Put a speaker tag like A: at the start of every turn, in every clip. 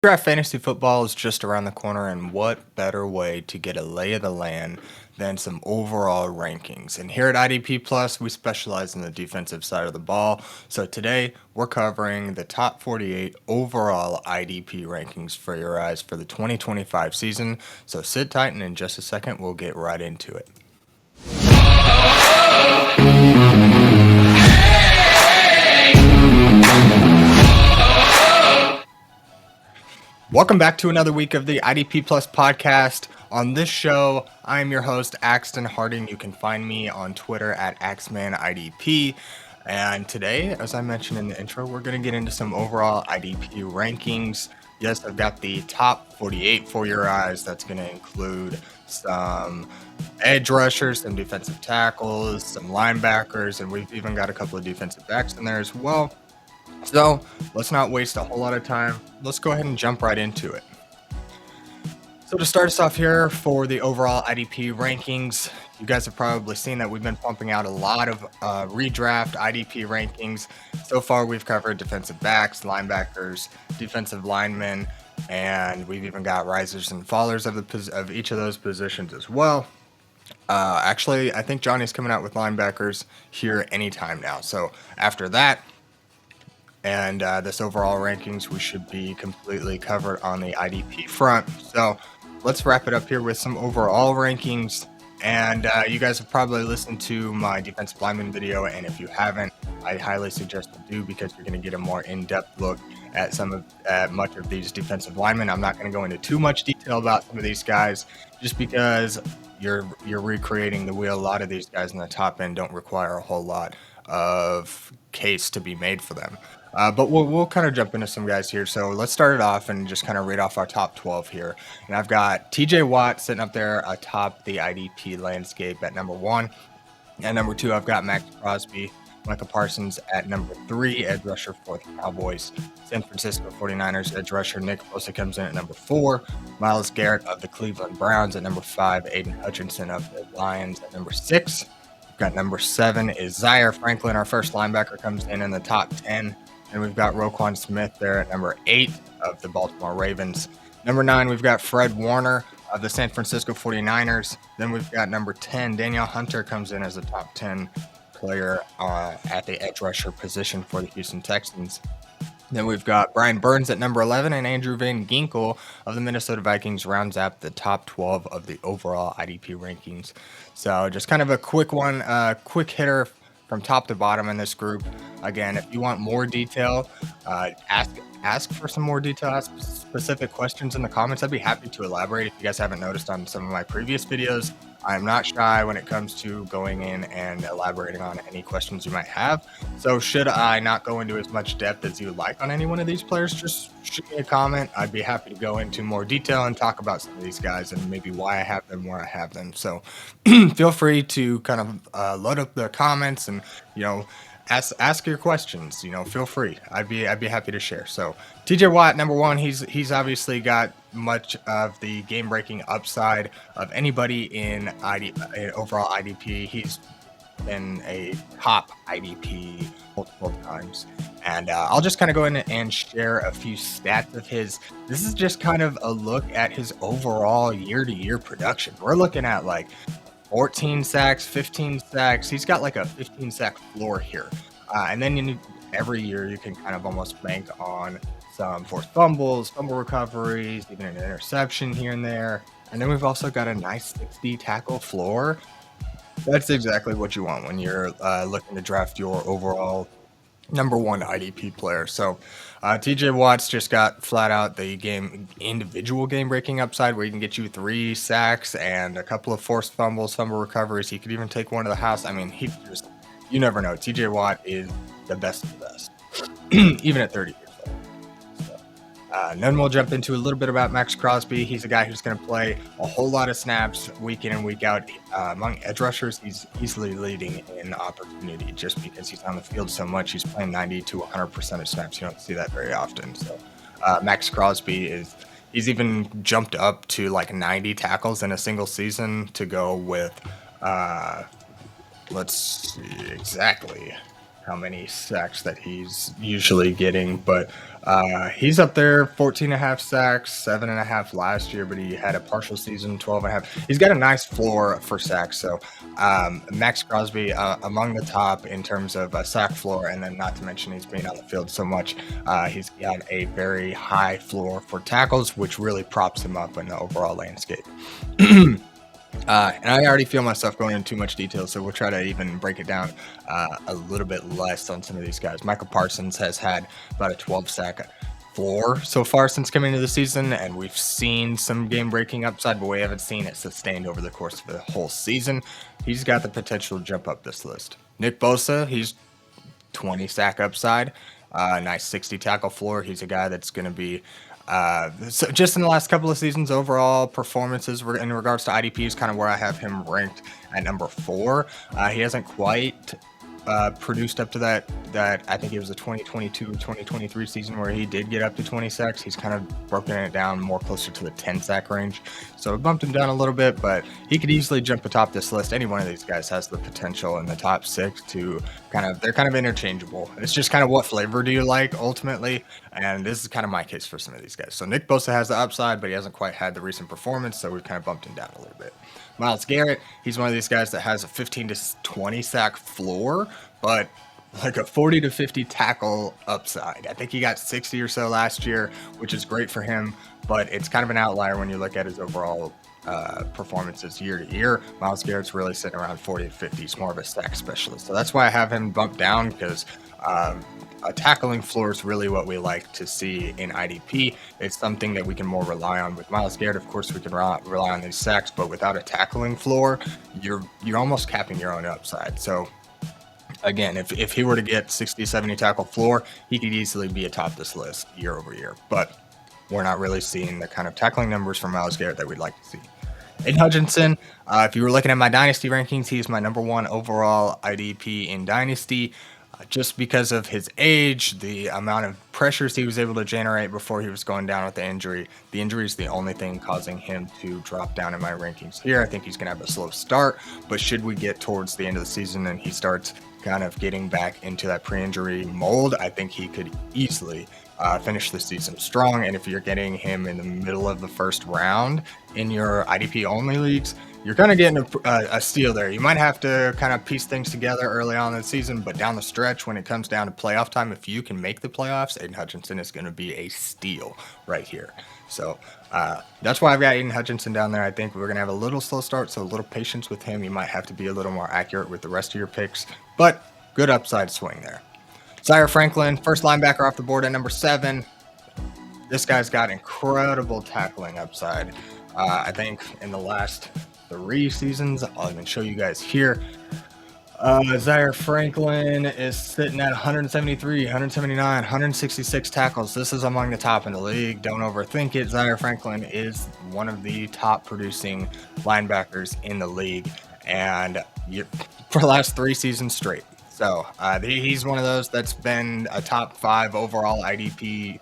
A: Draft fantasy football is just around the corner, and what better way to get a lay of the land than some overall rankings? And here at IDP Plus, we specialize in the defensive side of the ball. So today, we're covering the top 48 overall IDP rankings for your eyes for the 2025 season. So sit tight, and in just a second, we'll get right into it. Welcome back to another week of the IDP Plus podcast. On this show, I'm your host, Axton Harding. You can find me on Twitter at AxemanIDP. And today, as I mentioned in the intro, we're going to get into some overall IDP rankings. Yes, I've got the top 48 for your eyes. That's going to include some edge rushers, some defensive tackles, some linebackers, and we've even got a couple of defensive backs in there as well. So let's not waste a whole lot of time. Let's go ahead and jump right into it. So to start us off here for the overall IDP rankings, you guys have probably seen that we've been pumping out a lot of redraft IDP rankings. So far, we've covered defensive backs, linebackers, defensive linemen, and we've even got risers and fallers of each of those positions as well. Actually, I think Johnny's coming out with linebackers here anytime now. So after that, and this overall rankings, we should be completely covered on the IDP front. So let's wrap it up here with some overall rankings. And you guys have probably listened to my defensive lineman video, and if you haven't, I highly suggest you do, because you're going to get a more in-depth look at much of these defensive linemen. I'm not going to go into too much detail about some of these guys, just because you're recreating the wheel. A lot of these guys in the top end don't require a whole lot of case to be made for them. But we'll kind of jump into some guys here. So let's start it off and just kind of read off our top 12 here. And I've got TJ Watt sitting up there atop the IDP landscape at number 1. At number 2, I've got Max Crosby, Micah Parsons at number 3, edge rusher for the Cowboys. San Francisco 49ers edge rusher Nick Bosa comes in at number 4. Myles Garrett of the Cleveland Browns at number 5. Aiden Hutchinson of the Lions at number 6. We've got number 7 is Zaire Franklin, our first linebacker, comes in the top 10. And we've got Roquan Smith there at number 8 of the Baltimore Ravens. Number 9, we've got Fred Warner of the San Francisco 49ers. Then we've got number 10, Danielle Hunter comes in as a top 10 player at the edge rusher position for the Houston Texans. Then we've got Brian Burns at number 11, and Andrew Van Ginkel of the Minnesota Vikings rounds out the top 12 of the overall IDP rankings. So just kind of a quick one, quick hitter from top to bottom in this group. Again, if you want more detail, ask for some more detail, ask specific questions in the comments. I'd be happy to elaborate. If you guys haven't noticed on some of my previous videos, I'm not shy when it comes to going in and elaborating on any questions you might have. So should I not go into as much depth as you would like on any one of these players, just shoot me a comment. I'd be happy to go into more detail and talk about some of these guys and maybe why I have them, where I have them. So feel free to kind of load up the comments and, ask your questions. Feel free. I'd be happy to share. So TJ Watt, number 1, he's obviously got much of the game-breaking upside of anybody in overall IDP. He's been a top IDP multiple times, and I'll just kind of go in and share a few stats of his. This is just kind of a look at his overall year-to-year production. We're looking at like 14 sacks, 15 sacks. He's got like a 15 sack floor here. And then every year you can kind of almost bank on some forced fumbles, fumble recoveries, even an interception here and there. And then we've also got a nice 60 tackle floor. That's exactly what you want when you're looking to draft your overall number 1 IDP player. So TJ Watt's just got flat out the individual game-breaking upside, where he can get you 3 sacks and a couple of forced fumbles, fumble recoveries. He could even take one to the house. I mean, you never know. TJ Watt is the best of the best, even at 30 years old. So, then we'll jump into a little bit about Max Crosby. He's a guy who's going to play a whole lot of snaps week in and week out. Among edge rushers, he's easily leading in opportunity just because he's on the field so much. He's playing 90 to 100% of snaps. You don't see that very often. So Max Crosby he's even jumped up to like 90 tackles in a single season to go with let's see exactly how many sacks that he's usually getting, but he's up there, 14 and a half sacks, 7.5 last year, but he had a partial season, 12 and a half. He's got a nice floor for sacks. So Max Crosby among the top in terms of sack floor, and then not to mention he's been on the field so much. He's got a very high floor for tackles, which really props him up in the overall landscape. And I already feel myself going into too much detail, so we'll try to even break it down a little bit less on some of these guys. Michael Parsons has had about a 12 sack floor so far since coming into the season, and we've seen some game-breaking upside, but we haven't seen it sustained over the course of the whole season. He's got the potential to jump up this list. Nick Bosa, he's 20 sack upside, nice 60 tackle floor. He's a guy that's going to be so just in the last couple of seasons, overall performances in regards to IDP is kind of where I have him ranked at number 4. He hasn't quite produced up to that I think it was the 2022-2023 season where he did get up to 20 sacks. He's kind of broken it down more closer to the 10 sack range. So it bumped him down a little bit, but he could easily jump atop this list. Any one of these guys has the potential in the top 6 to they're kind of interchangeable. It's just kind of what flavor do you like ultimately, and this is kind of my case for some of these guys. So Nick Bosa has the upside, but he hasn't quite had the recent performance, so we've kind of bumped him down a little bit. Myles Garrett, he's one of these guys that has a 15 to 20 sack floor, but like a 40 to 50 tackle upside. I think he got 60 or so last year, which is great for him, but it's kind of an outlier when you look at his overall performances year to year. Myles Garrett's really sitting around 40 to 50. He's more of a sack specialist. So that's why I have him bumped down, because a tackling floor is really what we like to see in IDP. It's something that we can more rely on. With Myles Garrett, of course, we can rely on these sacks, but without a tackling floor, you're almost capping your own upside. So again, if he were to get 60, 70 tackle floor, he could easily be atop this list year over year. But we're not really seeing the kind of tackling numbers from Myles Garrett that we'd like to see. Aiden Hutchinson, if you were looking at my Dynasty rankings, he's my number 1 overall IDP in Dynasty. Just because of his age, the amount of pressures he was able to generate before he was going down with the injury. The injury is the only thing causing him to drop down in my rankings here. I think he's going to have a slow start, but should we get towards the end of the season and he starts kind of getting back into that pre-injury mold, I think he could easily finish the season strong. And if you're getting him in the middle of the first round in your IDP only leagues, you're kind of getting a steal there. You might have to kind of piece things together early on in the season, but down the stretch, when it comes down to playoff time, if you can make the playoffs, Aiden Hutchinson is going to be a steal right here. So that's why I've got Aiden Hutchinson down there. I think we're going to have a little slow start, so a little patience with him. You might have to be a little more accurate with the rest of your picks, but good upside swing there. Zaire Franklin, first linebacker off the board at number 7. This guy's got incredible tackling upside. I think in the last 3 seasons, I'll even show you guys here. Zaire Franklin is sitting at 173, 179, 166 tackles. This is among the top in the league. Don't overthink it. Zaire Franklin is one of the top producing linebackers in the league, and for the last 3 seasons straight. So he's one of those that's been a top 5 overall IDP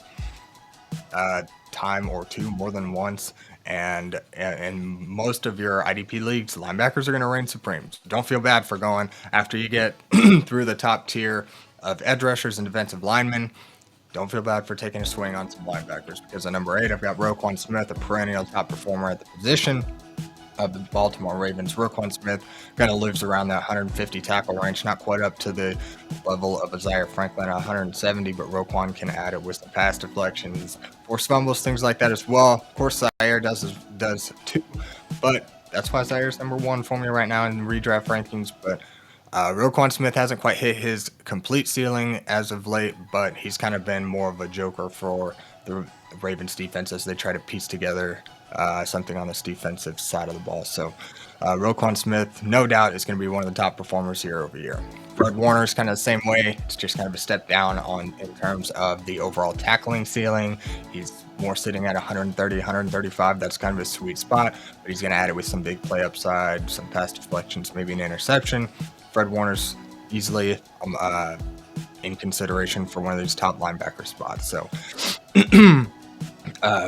A: time or 2 more than once. And in most of your IDP leagues, linebackers are going to reign supreme. So don't feel bad for going after you get through the top tier of edge rushers and defensive linemen. Don't feel bad for taking a swing on some linebackers, because at number 8, I've got Roquan Smith, a perennial top performer at the position of the Baltimore Ravens. Roquan Smith kind of lives around that 150 tackle range, not quite up to the level of a Zaire Franklin at 170, but Roquan can add it with some pass deflections, forced fumbles, things like that as well. Of course, Zaire does too, but that's why Zaire's number 1 for me right now in redraft rankings. But Roquan Smith hasn't quite hit his complete ceiling as of late, but he's kind of been more of a joker for the Ravens defense as they try to piece together something on this defensive side of the ball. So Roquan Smith, no doubt, is going to be one of the top performers year over year. Fred Warner is kind of the same way. It's just kind of a step down in terms of the overall tackling ceiling. He's more sitting at 130, 135. That's kind of a sweet spot, but he's going to add it with some big play upside, some pass deflections, maybe an interception. Fred Warner's easily in consideration for one of these top linebacker spots. So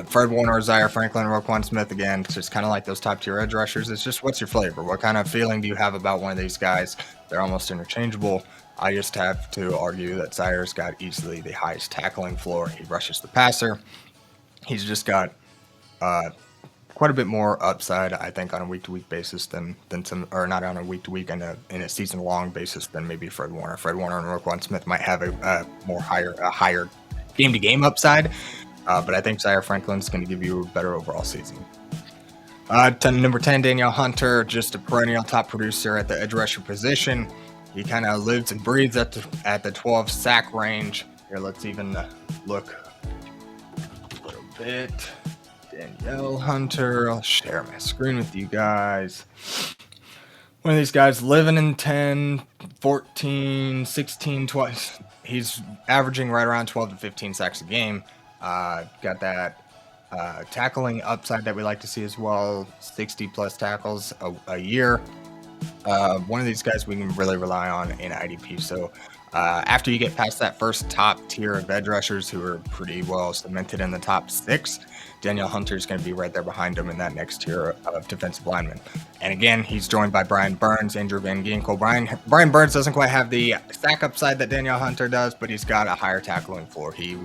A: Fred Warner, Zaire Franklin, Roquan Smith, again, it's just kind of like those top tier edge rushers. It's just, what's your flavor? What kind of feeling do you have about one of these guys? They're almost interchangeable. I just have to argue that Zaya's got easily the highest tackling floor. He rushes the passer. He's just got quite a bit more upside, I think, on a week-to-week basis than some, or not on a week-to-week and in a season-long basis than maybe Fred Warner. Fred Warner and Roquan Smith might have a higher game-to-game upside, but I think Zaire Franklin's going to give you a better overall season. Number 10, Danielle Hunter, just a perennial top producer at the edge rusher position. He kind of lives and breathes at the 12 sack range. Here, let's even look a little bit. Danielle Hunter, I'll share my screen with you guys. One of these guys living in 10, 14, 16, 12. He's averaging right around 12 to 15 sacks a game. Got that tackling upside that we like to see as well, 60 plus tackles a year. One of these guys we can really rely on in IDP. So after you get past that first top tier of edge rushers who are pretty well cemented in the top 6, Danielle Hunter is going to be right there behind him in that next tier of defensive linemen. And again, he's joined by Brian Burns, Andrew Van Ginkel. Brian Burns doesn't quite have the sack upside that Danielle Hunter does, but he's got a higher tackling floor. He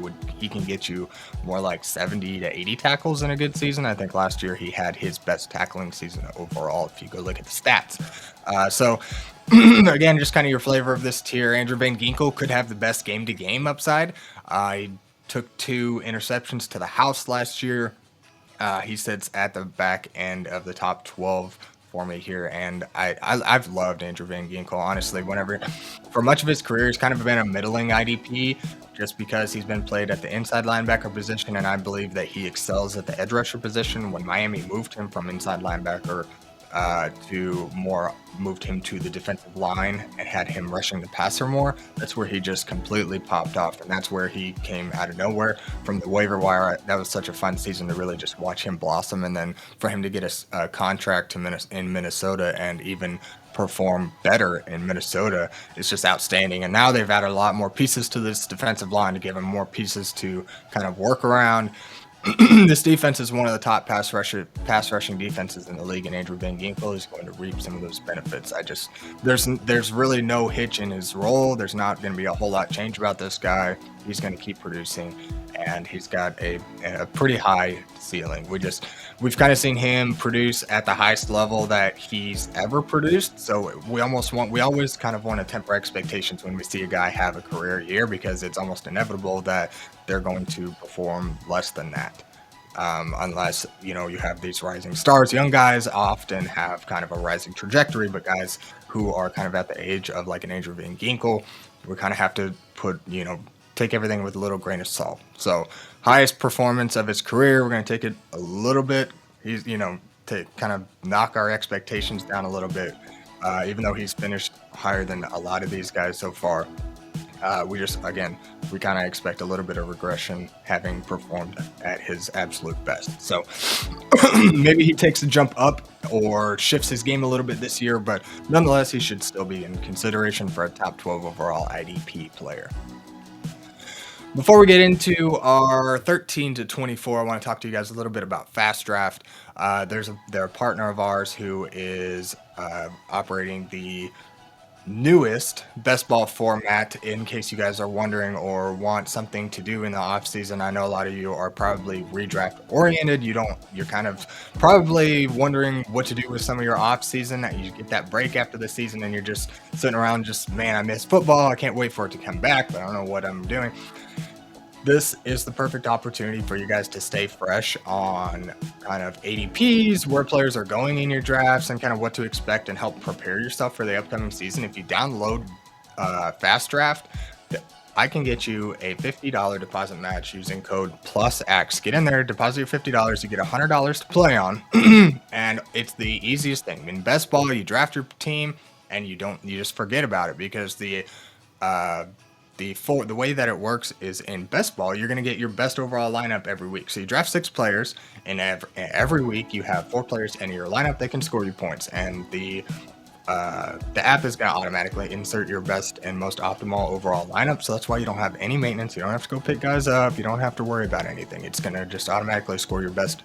A: can get you more like 70 to 80 tackles in a good season. I think last year he had his best tackling season overall if you go look at the stats. So again, just kind of your flavor of this tier. Andrew Van Ginkel could have the best game-to-game upside. He took 2 interceptions to the house last year. He sits at the back end of the top 12 for me here, and I've loved Andrew Van Ginkel, honestly. For much of his career, he's kind of been a middling IDP just because he's been played at the inside linebacker position, and I believe that he excels at the edge rusher position. When Miami moved him from inside linebacker moved him to the defensive line and had him rushing the passer more, that's where he just completely popped off, and that's where he came out of nowhere from the waiver wire. That was such a fun season to really just watch him blossom, and then for him to get a contract in Minnesota and even perform better in Minnesota is just outstanding. And now they've added a lot more pieces to this defensive line to give him more pieces to kind of work around. This defense is one of the top pass rushing defenses in the league, and Andrew Van Ginkel is going to reap some of those benefits. There's really no hitch in his role. There's not going to be a whole lot change about this guy. He's going to keep producing, and he's got a pretty high ceiling. We've kind of seen him produce at the highest level that he's ever produced. So we always kind of want to temper expectations when we see a guy have a career year, because it's almost inevitable that they're going to perform less than that. Unless, you have these rising stars. Young guys often have kind of a rising trajectory, but guys who are kind of at the age of like an Andrew Van Ginkel, we kind of have to take everything with a little grain of salt. So highest performance of his career, we're going to take it a little bit. He's, to kind of knock our expectations down a little bit, even though he's finished higher than a lot of these guys so far. We kind of expect a little bit of regression having performed at his absolute best. So maybe he takes a jump up or shifts his game a little bit this year, but nonetheless, he should still be in consideration for a top 12 overall IDP player. Before we get into our 13 to 24, I want to talk to you guys a little bit about Fast Draft. They're a partner of ours who is operating the newest best ball format, in case you guys are wondering or want something to do in the off season. I know a lot of you are probably redraft oriented. You're kind of probably wondering what to do with some of your off season. You get that break after the season and you're just sitting around I miss football. I can't wait for it to come back, but I don't know what I'm doing. This is the perfect opportunity for you guys to stay fresh on kind of ADPs, where players are going in your drafts, and kind of what to expect, and help prepare yourself for the upcoming season. If you download Fast Draft, I can get you a $50 deposit match using code +X. Get in there, deposit your $50, you get $100 to play on, and it's the easiest thing. In best ball, you draft your team and you just forget about it, because the way that it works is, in best ball, you're going to get your best overall lineup every week. So you draft 6 players, and every week you have 4 players in your lineup that can score you points. And the app is going to automatically insert your best and most optimal overall lineup. So that's why you don't have any maintenance. You don't have to go pick guys up. You don't have to worry about anything. It's going to just automatically score your best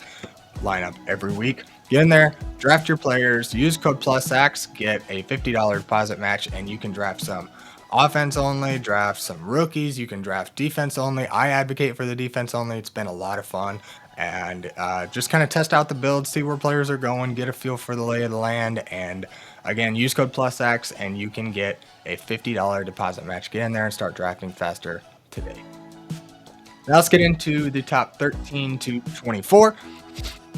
A: lineup every week. Get in there, draft your players, use code +X, get a $50 deposit match, and you can draft some offense only, draft some rookies. You can draft defense only. I advocate for the defense only. It's been a lot of fun. And just kind of test out the build, see where players are going, get a feel for the lay of the land. And again, use code PlusX and you can get a $50 deposit match. Get in there and start drafting faster today. Now let's get into the top 13 to 24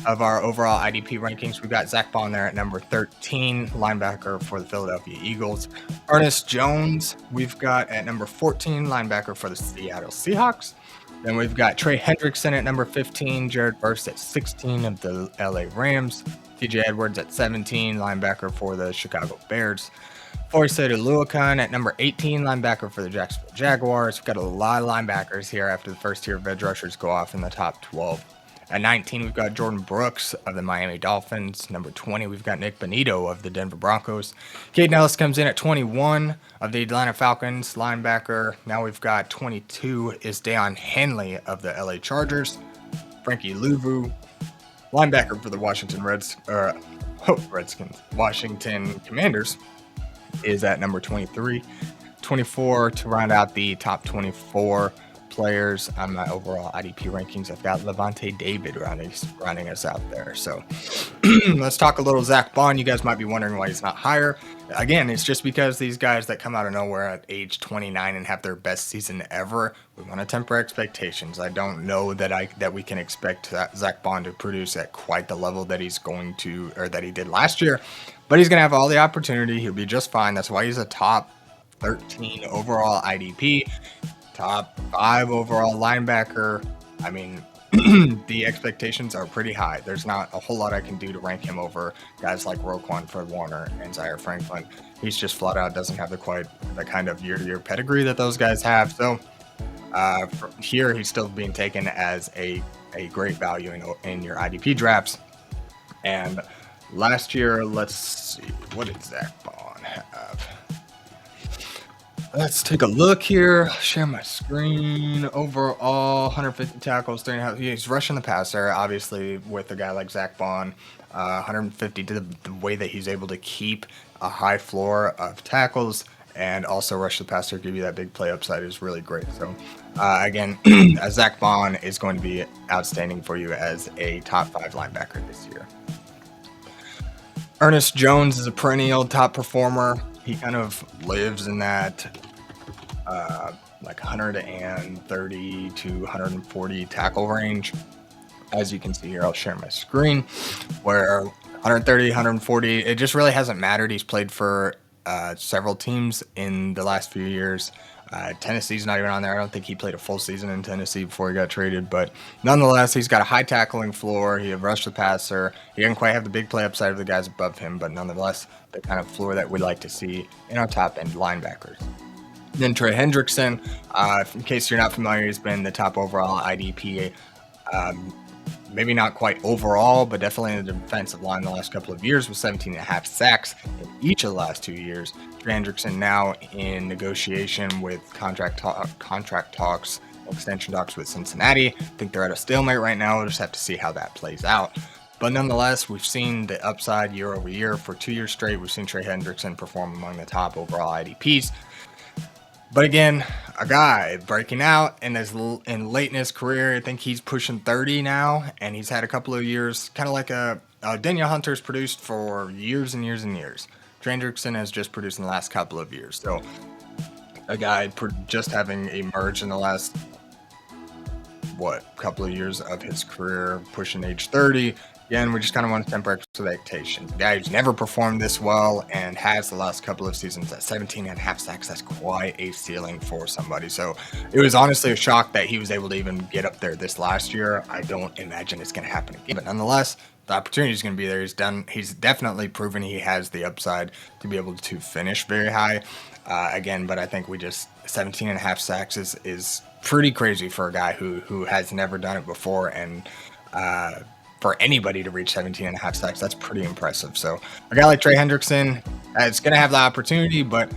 A: of our overall IDP rankings. We've got Zach Bond there at number 13, linebacker for the Philadelphia Eagles. Ernest Jones, we've got at number 14, linebacker for the Seattle Seahawks. Then we've got Trey Hendrickson at number 15, Jared Verse at 16 of the LA Rams, TJ Edwards at 17, linebacker for the Chicago Bears. Roquan at number 18, linebacker for the Jacksonville Jaguars. We've got a lot of linebackers here after the first tier of edge rushers go off in the top 12. At 19, we've got Jordan Brooks of the Miami Dolphins. Number 20, we've got Nick Bonito of the Denver Broncos. Caden Ellis comes in at 21 of the Atlanta Falcons, linebacker. Now we've got 22 is Deion Henley of the LA Chargers. Frankie Louvu, linebacker for the Washington Commanders, is at number 23. 24 to round out the top 24 players on my overall IDP rankings. I've got Levante David rounding us out there. So let's talk a little Zach Bond. You guys might be wondering why he's not higher. Again, it's just because these guys that come out of nowhere at age 29 and have their best season ever, we want to temper expectations. I don't know that we can expect Zach Bond to produce at quite the level that he's going to, or that he did last year, but he's going to have all the opportunity. He'll be just fine. That's why he's a top 13 overall IDP. Top 5 overall linebacker. I mean, the expectations are pretty high. There's not a whole lot I can do to rank him over guys like Roquan, Fred Warner, and Zaire Franklin. He's just flat out doesn't have the kind of year-to-year pedigree that those guys have. So here he's still being taken as a great value in your IDP drafts. And last year, let's see, what did Zach Bond have? Let's take a look here. Share my screen. Overall, 150 tackles, 3.5. He's rushing the passer, obviously, with a guy like Zach Bond. 150 to the way that he's able to keep a high floor of tackles and also rush the passer, give you that big play upside is really great. So, again, Zach Bond is going to be outstanding for you as a top 5 linebacker this year. Ernest Jones is a perennial top performer. He kind of lives in that like 130 to 140 tackle range. As you can see here, I'll share my screen, where 130, 140, it just really hasn't mattered. He's played for several teams in the last few years. Tennessee's not even on there. I don't think he played a full season in Tennessee before he got traded, but nonetheless, he's got a high tackling floor. He rushed the passer. He doesn't quite have the big play upside of the guys above him, but nonetheless, the kind of floor that we like to see in our top end linebackers. Then Trey Hendrickson, in case you're not familiar, he's been the top overall IDP. Maybe not quite overall, but definitely in the defensive line the last couple of years with 17.5 sacks in each of the last 2 years. Trey Hendrickson now in negotiation with contract talks, extension talks with Cincinnati. I think they're at a stalemate right now. We'll just have to see how that plays out. But nonetheless, we've seen the upside year over year for 2 years straight. We've seen Trey Hendrickson perform among the top overall IDPs. But again, a guy breaking out in late in his career. I think he's pushing 30 now, and he's had a couple of years, kind of like Danielle Hunter's produced for years and years and years. Trey Hendrickson has just produced in the last couple of years. So a guy just having emerged in the last, couple of years of his career, pushing age 30. Again, we just kind of want to temper expectations. A guy who's never performed this well and has the last couple of seasons at 17.5 sacks. That's quite a ceiling for somebody. So it was honestly a shock that he was able to even get up there this last year. I don't imagine it's going to happen again. But nonetheless, the opportunity is going to be there. He's definitely proven he has the upside to be able to finish very high. Again, but I think 17.5 sacks is pretty crazy for a guy who has never done it before. And for anybody to reach 17.5 sacks, that's pretty impressive. So a guy like Trey Hendrickson, it's going to have the opportunity, but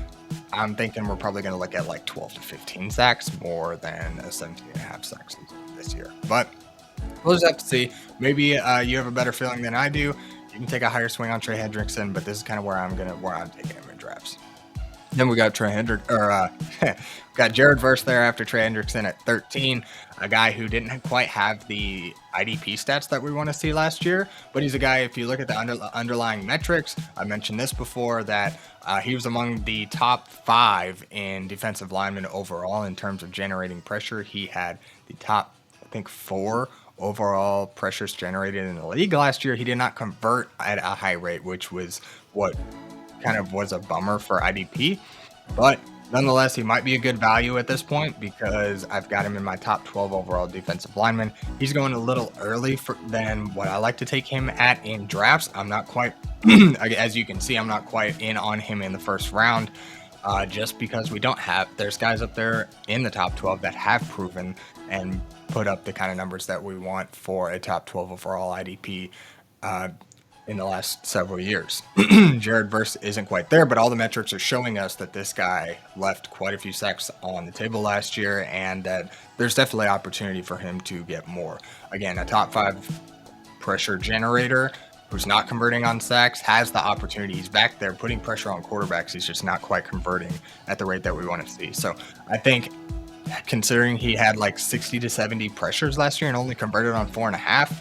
A: I'm thinking we're probably going to look at like 12 to 15 sacks more than 17.5 sacks this year. But we'll just have to see. Maybe you have a better feeling than I do. You can take a higher swing on Trey Hendrickson, but this is kind of where I'm taking him in drafts. Then we got Trey Hendrick, or got Jared Verse there after Trey Hendrickson at 13, a guy who didn't quite have the IDP stats that we want to see last year, but he's a guy, if you look at the underlying metrics, I mentioned this before, that he was among the top 5 in defensive linemen overall in terms of generating pressure. He had the top, I think, 4 overall pressures generated in the league last year. He did not convert at a high rate, which was what kind of was a bummer for IDP, but nonetheless, he might be a good value at this point because I've got him in my top 12 overall defensive lineman. He's going a little early than what I like to take him at in drafts. I'm not quite, as you can see, I'm not quite in on him in the first round, just because there's guys up there in the top 12 that have proven and put up the kind of numbers that we want for a top 12 overall IDP in the last several years. Jared Verse isn't quite there, but all the metrics are showing us that this guy left quite a few sacks on the table last year, and that there's definitely opportunity for him to get more. Again, a top 5 pressure generator who's not converting on sacks has the opportunity. He's back there putting pressure on quarterbacks. He's just not quite converting at the rate that we want to see. So I think, considering he had like 60 to 70 pressures last year and only converted on 4.5,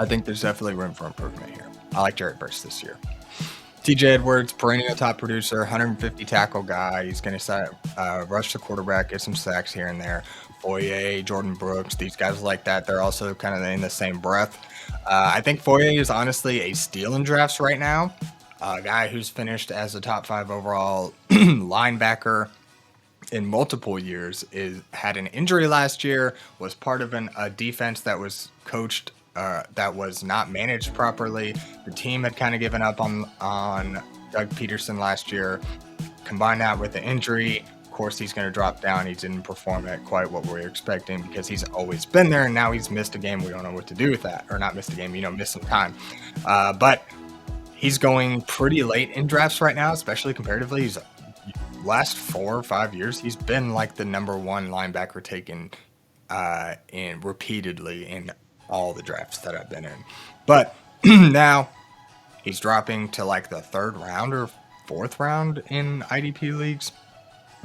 A: I think there's definitely room for improvement here. I like Jared Verse this year. TJ Edwards, perennial top producer, 150 tackle guy. He's going to rush the quarterback, get some sacks here and there. Foye, Jordan Brooks, these guys like that. They're also kind of in the same breath. I think Foye is honestly a steal in drafts right now. A guy who's finished as a top 5 overall linebacker in multiple years, had an injury last year, was part of a defense that was coached that was not managed properly. The team had kind of given up on Doug Peterson last year. Combine that with the injury, of course he's going to drop down. He didn't perform at quite what we were expecting because he's always been there, and now he's missed a game. We don't know what to do with that. Or not missed a game, missed some time. But he's going pretty late in drafts right now, especially comparatively. He's last 4 or 5 years, he's been like the number 1 linebacker taken in repeatedly in all the drafts that I've been in. But now he's dropping to like the 3rd round or 4th round in IDP leagues.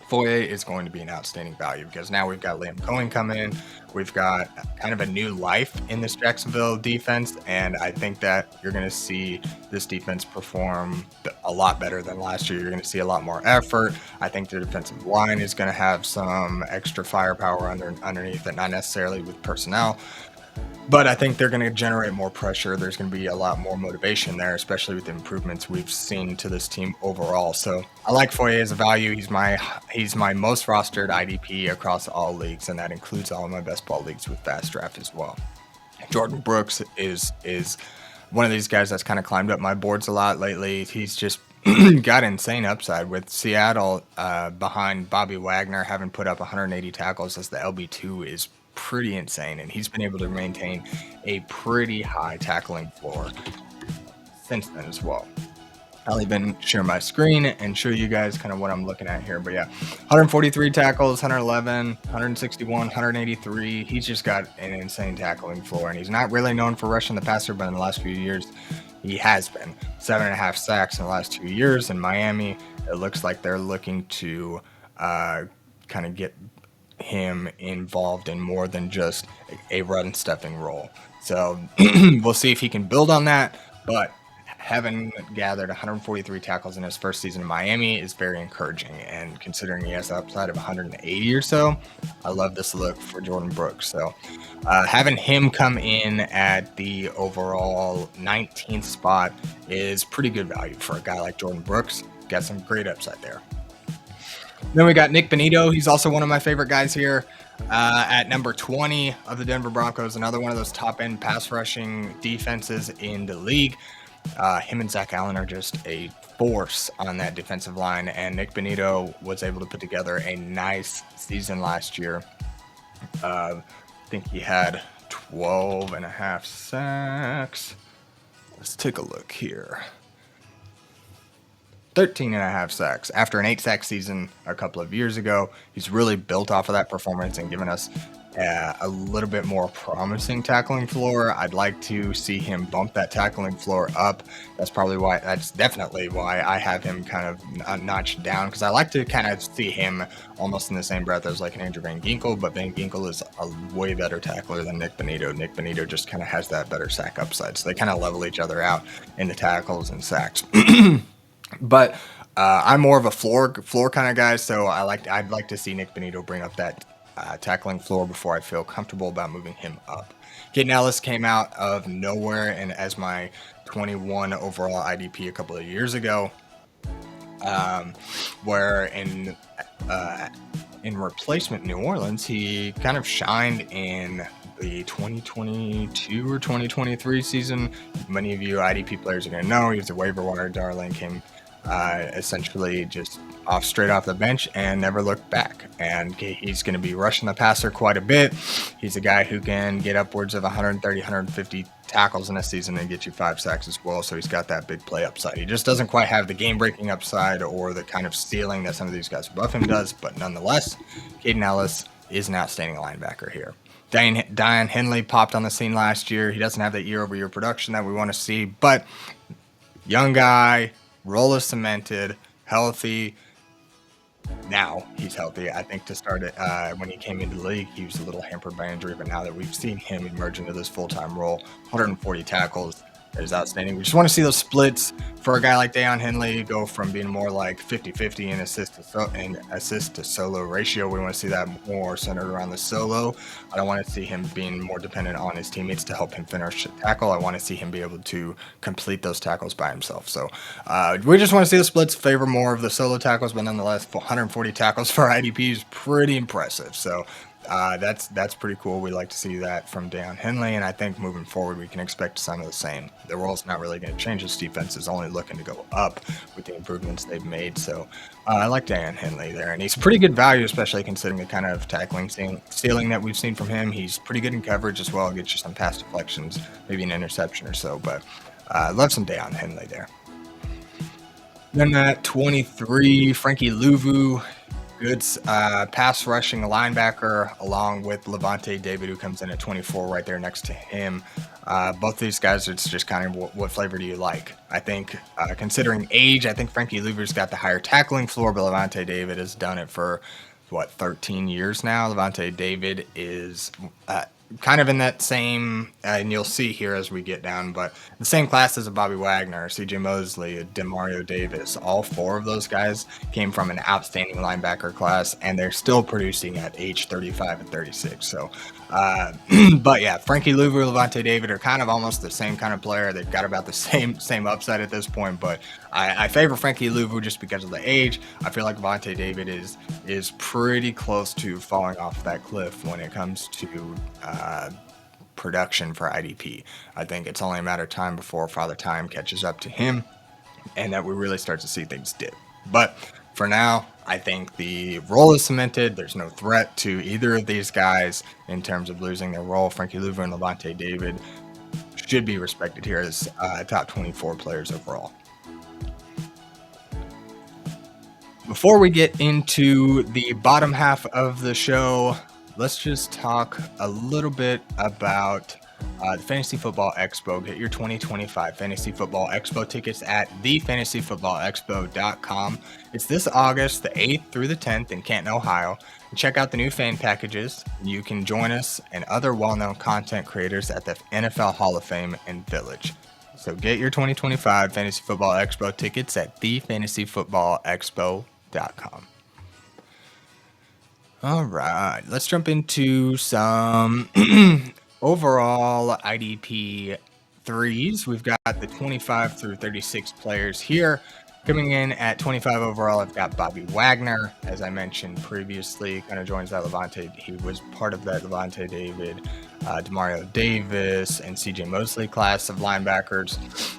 A: Foye is going to be an outstanding value because now we've got Liam Cohen coming in. We've got kind of a new life in this Jacksonville defense, and I think that you're going to see this defense perform a lot better than last year. You're going to see a lot more effort. I think the defensive line is going to have some extra firepower underneath it, not necessarily with personnel, but I think they're going to generate more pressure. There's going to be a lot more motivation there, especially with the improvements we've seen to this team overall. So I like Foye as a value. He's my most rostered IDP across all leagues, and that includes all of my best ball leagues with Fast Draft as well. Jordan Brooks is one of these guys that's kind of climbed up my boards a lot lately. He's just got insane upside with Seattle behind Bobby Wagner having put up 180 tackles as the LB2 is pretty insane, and he's been able to maintain a pretty high tackling floor since then as well. I'll even share my screen and show you guys kind of what I'm looking at here. But yeah, 143 tackles, 111, 161, 183. He's just got an insane tackling floor, and he's not really known for rushing the passer, but in the last few years he has been. 7.5 sacks in the last 2 years in Miami. It looks like they're looking to kind of get him involved in more than just a run stuffing role. So we'll see if he can build on that, but having gathered 143 tackles in his first season in Miami is very encouraging, and considering he has the upside of 180 or so, I love this look for Jordan Brooks. So having him come in at the overall 19th spot is pretty good value for a guy like Jordan Brooks. Got some great upside there. Then we got Nick Benito. He's also one of my favorite guys here at number 20 of the Denver Broncos, another one of those top-end pass rushing defenses in the league. Him and Zach Allen are just a force on that defensive line, and Nick Benito was able to put together a nice season last year. I think he had 12.5 sacks. Let's take a look here. 13.5 sacks after an 8-sack season a couple of years ago. He's really built off of that performance and given us a little bit more promising tackling floor. I'd like to see him bump that tackling floor up. That's definitely why I have him kind of notched down, because I like to kind of see him almost in the same breath as like an Andrew Van Ginkel, but Van Ginkel is a way better tackler than Nick Bonito. Nick Bonito just kind of has that better sack upside, so they kind of level each other out in the tackles and sacks. But I'm more of a floor kind of guy, so I'd like to see Nick Bonito bring up that tackling floor before I feel comfortable about moving him up. Kaden Elliss came out of nowhere and as my 21 overall IDP a couple of years ago, where in replacement New Orleans, he kind of shined in the 2022 or 2023 season. Many of you IDP players are going to know he was a waiver wire darling, came essentially just straight off the bench and never looked back. And he's going to be rushing the passer quite a bit. He's a guy who can get upwards of 130, 150 tackles in a season and get you 5 sacks as well. So he's got that big play upside. He just doesn't quite have the game-breaking upside or the kind of stealing that some of these guys above him does. But nonetheless, Kaden Elliss is an outstanding linebacker here. Dion Henley popped on the scene last year. He doesn't have that year-over-year production that we want to see, but young guy, role is cemented, healthy. Now he's healthy. I think to start it, when he came into the league, he was a little hampered by injury, but now that we've seen him emerge into this full-time role, 140 tackles, that is outstanding. We just want to see those splits for a guy like Dion Henley go from being more like 50-50 in assist to solo ratio. We want to see that more centered around the solo. I don't want to see him being more dependent on his teammates to help him finish the tackle. I want to see him be able to complete those tackles by himself. So we just want to see the splits favor more of the solo tackles, but nonetheless, 140 tackles for IDP is pretty impressive. So that's pretty cool. We like to see that from Dion Henley, and I think moving forward we can expect some of the same. The role's not really going to change. This defense is only looking to go up with the improvements they've made. So I like Dion Henley there, and he's pretty good value, especially considering the kind of tackling stealing that we've seen from him. He's pretty good in coverage as well. Get you some pass deflections, maybe an interception or so, but I love some Dion Henley there. Then at 23, Frankie Louvu. Good pass rushing linebacker, along with Levante David, who comes in at 24 right there next to him. Both these guys, it's just kind of what flavor do you like? I think considering age, I think Frankie Louvu's got the higher tackling floor, but Levante David has done it for, 13 years now. Levante David is kind of in that same, and you'll see here as we get down, but the same class as a Bobby Wagner, CJ Mosley, Demario Davis. All 4 of those guys came from an outstanding linebacker class, and they're still producing at age 35 and 36. So, but yeah, Frankie Louvu, Levante David are kind of almost the same kind of player. They've got about the same upside at this point, but I favor Frankie Louvu just because of the age. I feel like Levante David is pretty close to falling off that cliff when it comes to production for IDP. I think it's only a matter of time before Father Time catches up to him and that we really start to see things dip. But for now, I think the role is cemented. There's no threat to either of these guys in terms of losing their role. Frankie Louvu and Levante David should be respected here as top 24 players overall. Before we get into the bottom half of the show, let's just talk a little bit about the Fantasy Football Expo. Get your 2025 Fantasy Football Expo tickets at thefantasyfootballexpo.com. It's this August, the 8th through the 10th in Canton, Ohio. Check out the new fan packages. You can join us and other well-known content creators at the NFL Hall of Fame and Village. So get your 2025 Fantasy Football Expo tickets at thefantasyfootballexpo.com. All right, let's jump into some overall IDP threes. We've got the 25 through 36 players here. Coming in at 25 overall, I've got Bobby Wagner, as I mentioned previously, kind of joins that Levante. He was part of that Levante David, Demario Davis, and CJ Mosley class of linebackers.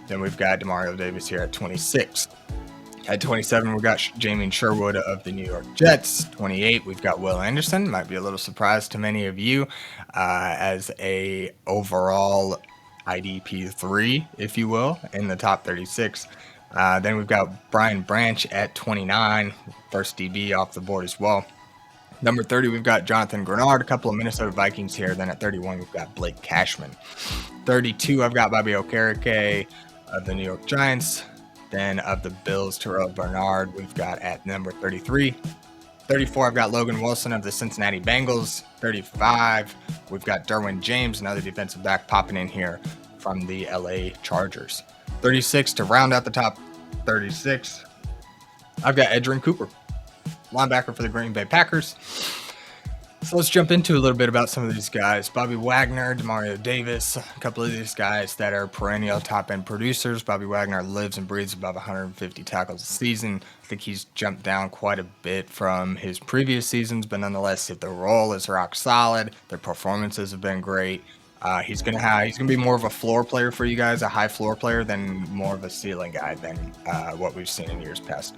A: Then we've got Demario Davis here at 26. At 27, we've got Jamie Sherwood of the New York Jets. 28, we've got Will Anderson. Might be a little surprise to many of you as a overall IDP 3, if you will, in the top 36. Then we've got Brian Branch at 29, first DB off the board as well. Number 30, we've got Jonathan Grenard, a couple of Minnesota Vikings here. Then at 31, we've got Blake Cashman. 32, I've got Bobby Okereke of the New York Giants. Then of the Bills, Terrell Bernard, we've got at number 33. 34, I've got Logan Wilson of the Cincinnati Bengals. 35, we've got Derwin James, another defensive back popping in here from the LA Chargers. 36, to round out the top 36, I've got Edgerrin Cooper, linebacker for the Green Bay Packers. So let's jump into a little bit about some of these guys. Bobby Wagner, Demario Davis, a couple of these guys that are perennial top-end producers. Bobby Wagner lives and breathes above 150 tackles a season. I think he's jumped down quite a bit from his previous seasons, but nonetheless, if the role is rock solid, their performances have been great. He's gonna be more of a floor player for you guys, a high floor player, than more of a ceiling guy than what we've seen in years past.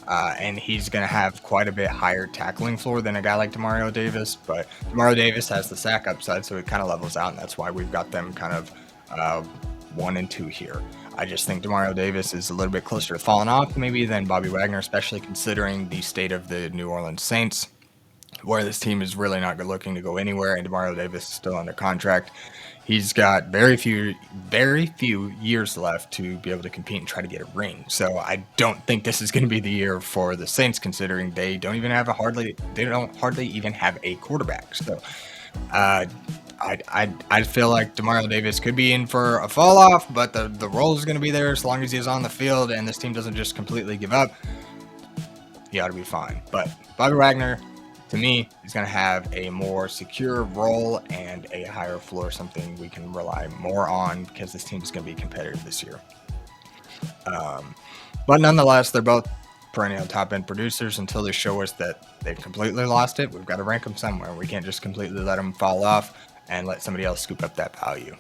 A: And he's going to have quite a bit higher tackling floor than a guy like Demario Davis, but Demario Davis has the sack upside, so it kind of levels out, and that's why we've got them kind of 1 and 2 here. I just think Demario Davis is a little bit closer to falling off maybe than Bobby Wagner, especially considering the state of the New Orleans Saints, where this team is really not looking to go anywhere, and Demario Davis is still under contract. He's got very few years left to be able to compete and try to get a ring. So I don't think this is going to be the year for the Saints, considering they don't hardly even have a quarterback. So I feel like Demario Davis could be in for a fall off, but the role is going to be there as long as he's on the field and this team doesn't just completely give up. He ought to be fine. But Bobby Wagner, to me, he's going to have a more secure role and a higher floor, something we can rely more on because this team is going to be competitive this year. But nonetheless, they're both perennial top-end producers until they show us that they've completely lost it. We've got to rank them somewhere. We can't just completely let them fall off and let somebody else scoop up that value.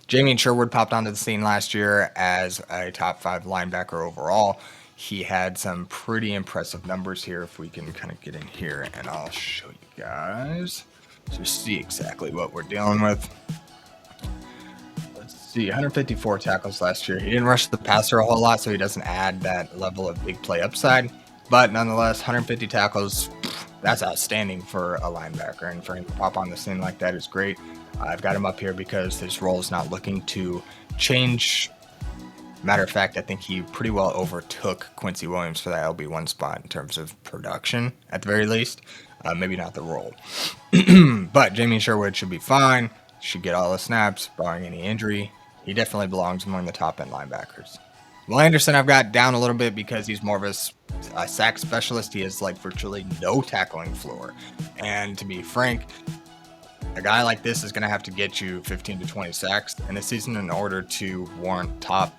A: Jamien Sherwood popped onto the scene last year as a top 5 linebacker overall. He had some pretty impressive numbers here. If we can kind of get in here and I'll show you guys to see exactly what we're dealing with. Let's see, 154 tackles last year. He didn't rush the passer a whole lot, so he doesn't add that level of big play upside. But nonetheless, 150 tackles, that's outstanding for a linebacker. And for him to pop on the scene like that is great. I've got him up here because his role is not looking to change. Matter of fact, I think he pretty well overtook Quincy Williams for that LB1 spot in terms of production, at the very least. Maybe not the role. But Jamien Sherwood should be fine. Should get all the snaps, barring any injury. He definitely belongs among the top-end linebackers. Will Anderson I've got down a little bit because he's more of a sack specialist. He has like virtually no tackling floor. And to be frank, a guy like this is going to have to get you 15 to 20 sacks in a season in order to warrant top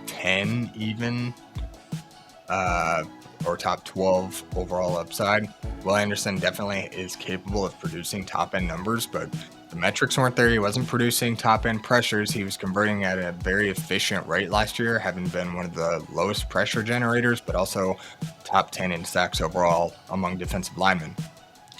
A: 10 even, or top 12 overall upside. Will Anderson definitely is capable of producing top end numbers, but the metrics weren't there. He wasn't producing top end pressures. He was converting at a very efficient rate last year, having been one of the lowest pressure generators, but also top 10 in sacks overall among defensive linemen.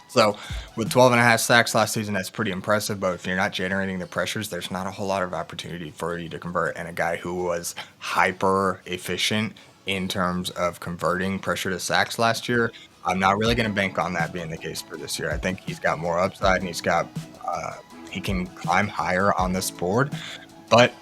A: So with 12.5 sacks last season, that's pretty impressive. But if you're not generating the pressures, there's not a whole lot of opportunity for you to convert. And a guy who was hyper efficient in terms of converting pressure to sacks last year, I'm not really going to bank on that being the case for this year. I think he's got more upside and he can climb higher on this board. But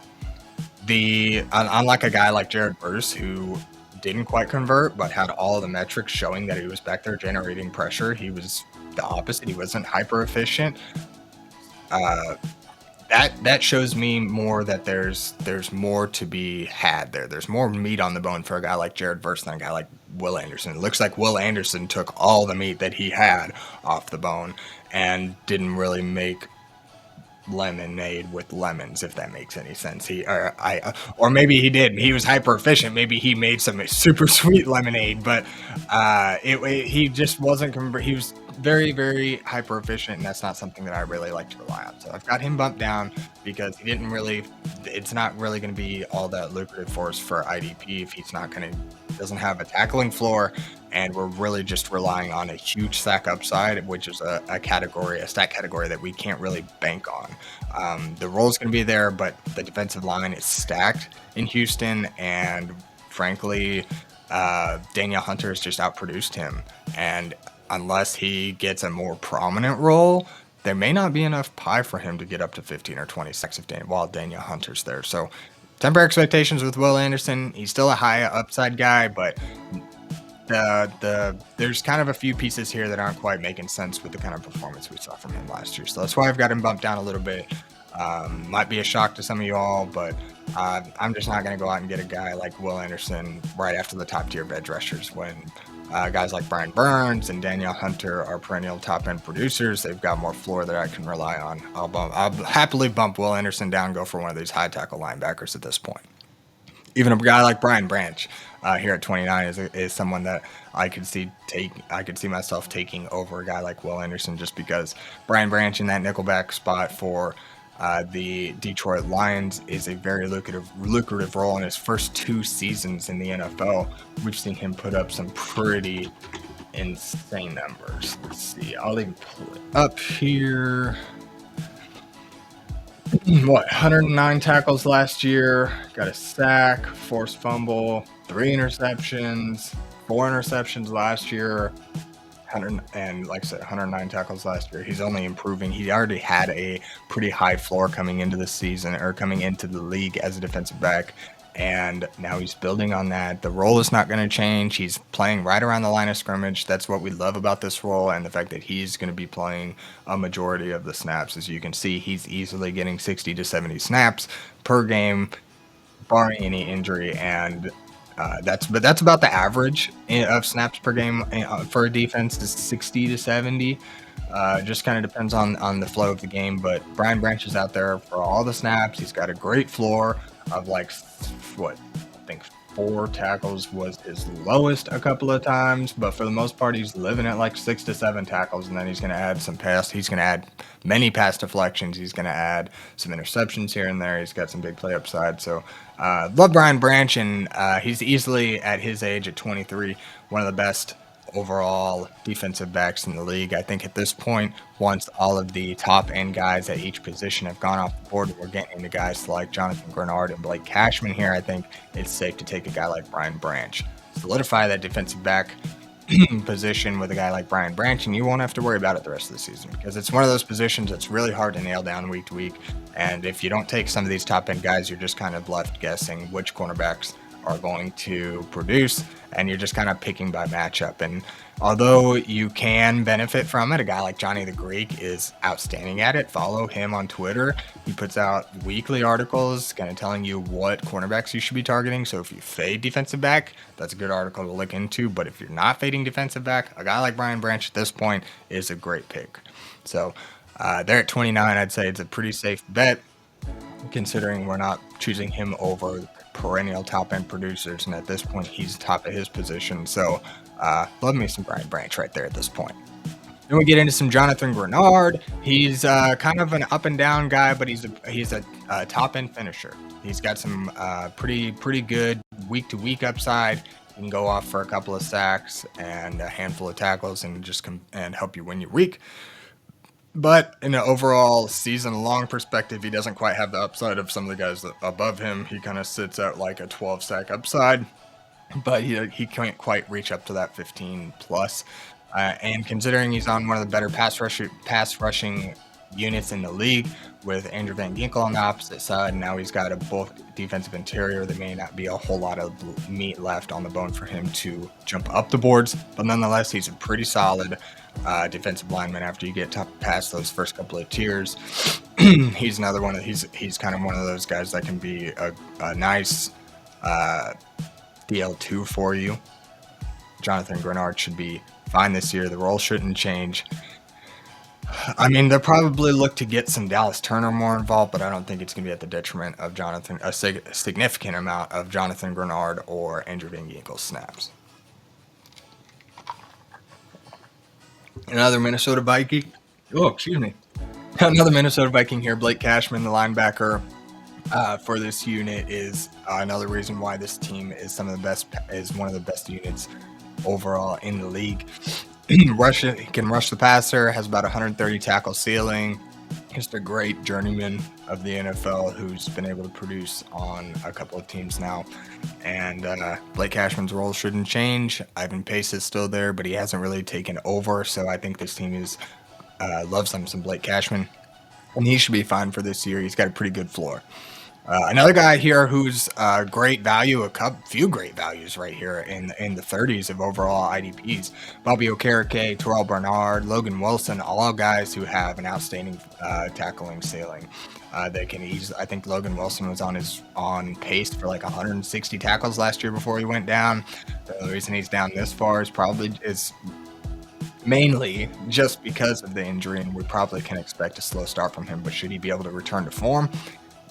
A: unlike a guy like Jared Verse, who didn't quite convert, but had all the metrics showing that he was back there generating pressure, he was the opposite. He wasn't hyper efficient. That shows me more that there's more to be had there. There's more meat on the bone for a guy like Jared Verse than a guy like Will Anderson. It looks like Will Anderson took all the meat that he had off the bone and didn't really make lemonade with lemons, if that makes any sense. Or maybe he did. He was hyper efficient. Maybe he made some super sweet lemonade, but he just wasn't. He was very, very hyper efficient, and that's not something that I really like to rely on. So I've got him bumped down because it's not really going to be all that lucrative for us for IDP if he's doesn't have a tackling floor, and we're really just relying on a huge sack upside, which is a stat category that we can't really bank on. The role's going to be there, but the defensive line is stacked in Houston, and frankly, Danielle Hunter has just outproduced him. And unless he gets a more prominent role, there may not be enough pie for him to get up to 15 or 20 sacks while Daniel Hunter's there. So temper expectations with Will Anderson. He's still a high upside guy, but there's kind of a few pieces here that aren't quite making sense with the kind of performance we saw from him last year. So that's why I've got him bumped down a little bit. Might be a shock to some of you all, but I'm just not going to go out and get a guy like Will Anderson right after the top tier edge rushers when guys like Brian Burns and Danielle Hunter are perennial top end producers. They've got more floor that I can rely on. I'll happily bump Will Anderson down, go for one of these high tackle linebackers at this point. Even a guy like Brian Branch here at 29 is someone that I could see myself taking over a guy like Will Anderson, just because Brian Branch in that nickelback spot for the Detroit Lions is a very lucrative role. In his first 2 seasons in the NFL, we've seen him put up some pretty insane numbers. Let's see, I'll even pull it up here. 109 tackles last year, got a sack, forced fumble, 3 interceptions, 4 interceptions last year, and like I said, 109 tackles last year. He's only improving. He already had a pretty high floor coming into the season, or coming into the league as a defensive back, and now he's building on that. The role is not going to change. He's playing right around the line of scrimmage. That's what we love about this role, and the fact that he's going to be playing a majority of the snaps. As you can see, he's easily getting 60 to 70 snaps per game, barring any injury, and that's about the average of snaps per game for a defense, is 60 to 70. Just kind of depends on the flow of the game, but Brian Branch is out there for all the snaps. He's got a great floor of I think 4 tackles was his lowest a couple of times, but for the most part, he's living at like 6 to 7 tackles, and then he's going to add some pass. He's going to add many pass deflections. He's going to add some interceptions here and there. He's got some big play upside. So love Brian Branch, and he's easily, at his age at 23, one of the best overall defensive backs in the league. I think at this point, once all of the top end guys at each position have gone off the board, we're getting into guys like Jonathan Grenard and Blake Cashman here. I think it's safe to take a guy like Brian Branch, solidify that defensive back position with a guy like Brian Branch, and you won't have to worry about it the rest of the season, because it's one of those positions that's really hard to nail down week to week. And if you don't take some of these top end guys, you're just kind of left guessing which cornerbacks are going to produce, and you're just kind of picking by matchup. And although you can benefit from it, a guy like Johnny the Greek is outstanding at it. Follow him on Twitter. He puts out weekly articles kind of telling you what cornerbacks you should be targeting. So if you fade defensive back, that's a good article to look into. But if you're not fading defensive back, a guy like Brian Branch at this point is a great pick. So there at 29, I'd say it's a pretty safe bet, considering we're not choosing him over perennial top end producers, and at this point he's top of his position. So love me some Brian Branch right there at this point. Then we get into some Jonathan Grenard. He's kind of an up and down guy, but he's a top end finisher. He's got some pretty good week to week upside. He can go off for a couple of sacks and a handful of tackles and just and help you win your week. But in an overall season-long perspective, he doesn't quite have the upside of some of the guys above him. He kind of sits at like a 12-sack upside, but he can't quite reach up to that 15-plus. And considering he's on one of the better pass rushing units in the league, with Andrew Van Ginkel on the opposite side, now he's got a both defensive interior. There may not be a whole lot of meat left on the bone for him to jump up the boards, but nonetheless, he's a pretty solid defensive lineman after you get past those first couple of tiers. He's another one. He's kind of one of those guys that can be a nice DL2 for you. Jonathan Grenard should be fine this year. The role shouldn't change. I mean, they'll probably look to get some Dallas Turner more involved, but I don't think it's going to be at the detriment of a significant amount of Jonathan Grenard or Andrew Van Ginkel's snaps. Another Minnesota Viking. Another Minnesota Viking here, Blake Cashman, the linebacker for this unit, is another reason why this team is one of the best units overall in the league. He can rush the passer, has about 130 tackle ceiling, just a great journeyman of the NFL who's been able to produce on a couple of teams now. And Blake Cashman's role shouldn't change. Ivan Pace is still there, but he hasn't really taken over. So I think this team loves some Blake Cashman, and he should be fine for this year. He's got a pretty good floor. Another guy here who's great value, few great values right here in the 30s of overall IDPs. Bobby Okereke, Terrell Bernard, Logan Wilson, all guys who have an outstanding tackling ceiling. They can easily. I think Logan Wilson was on pace for like 160 tackles last year before he went down. The reason he's down this far is mainly just because of the injury, and we probably can expect a slow start from him. But should he be able to return to form,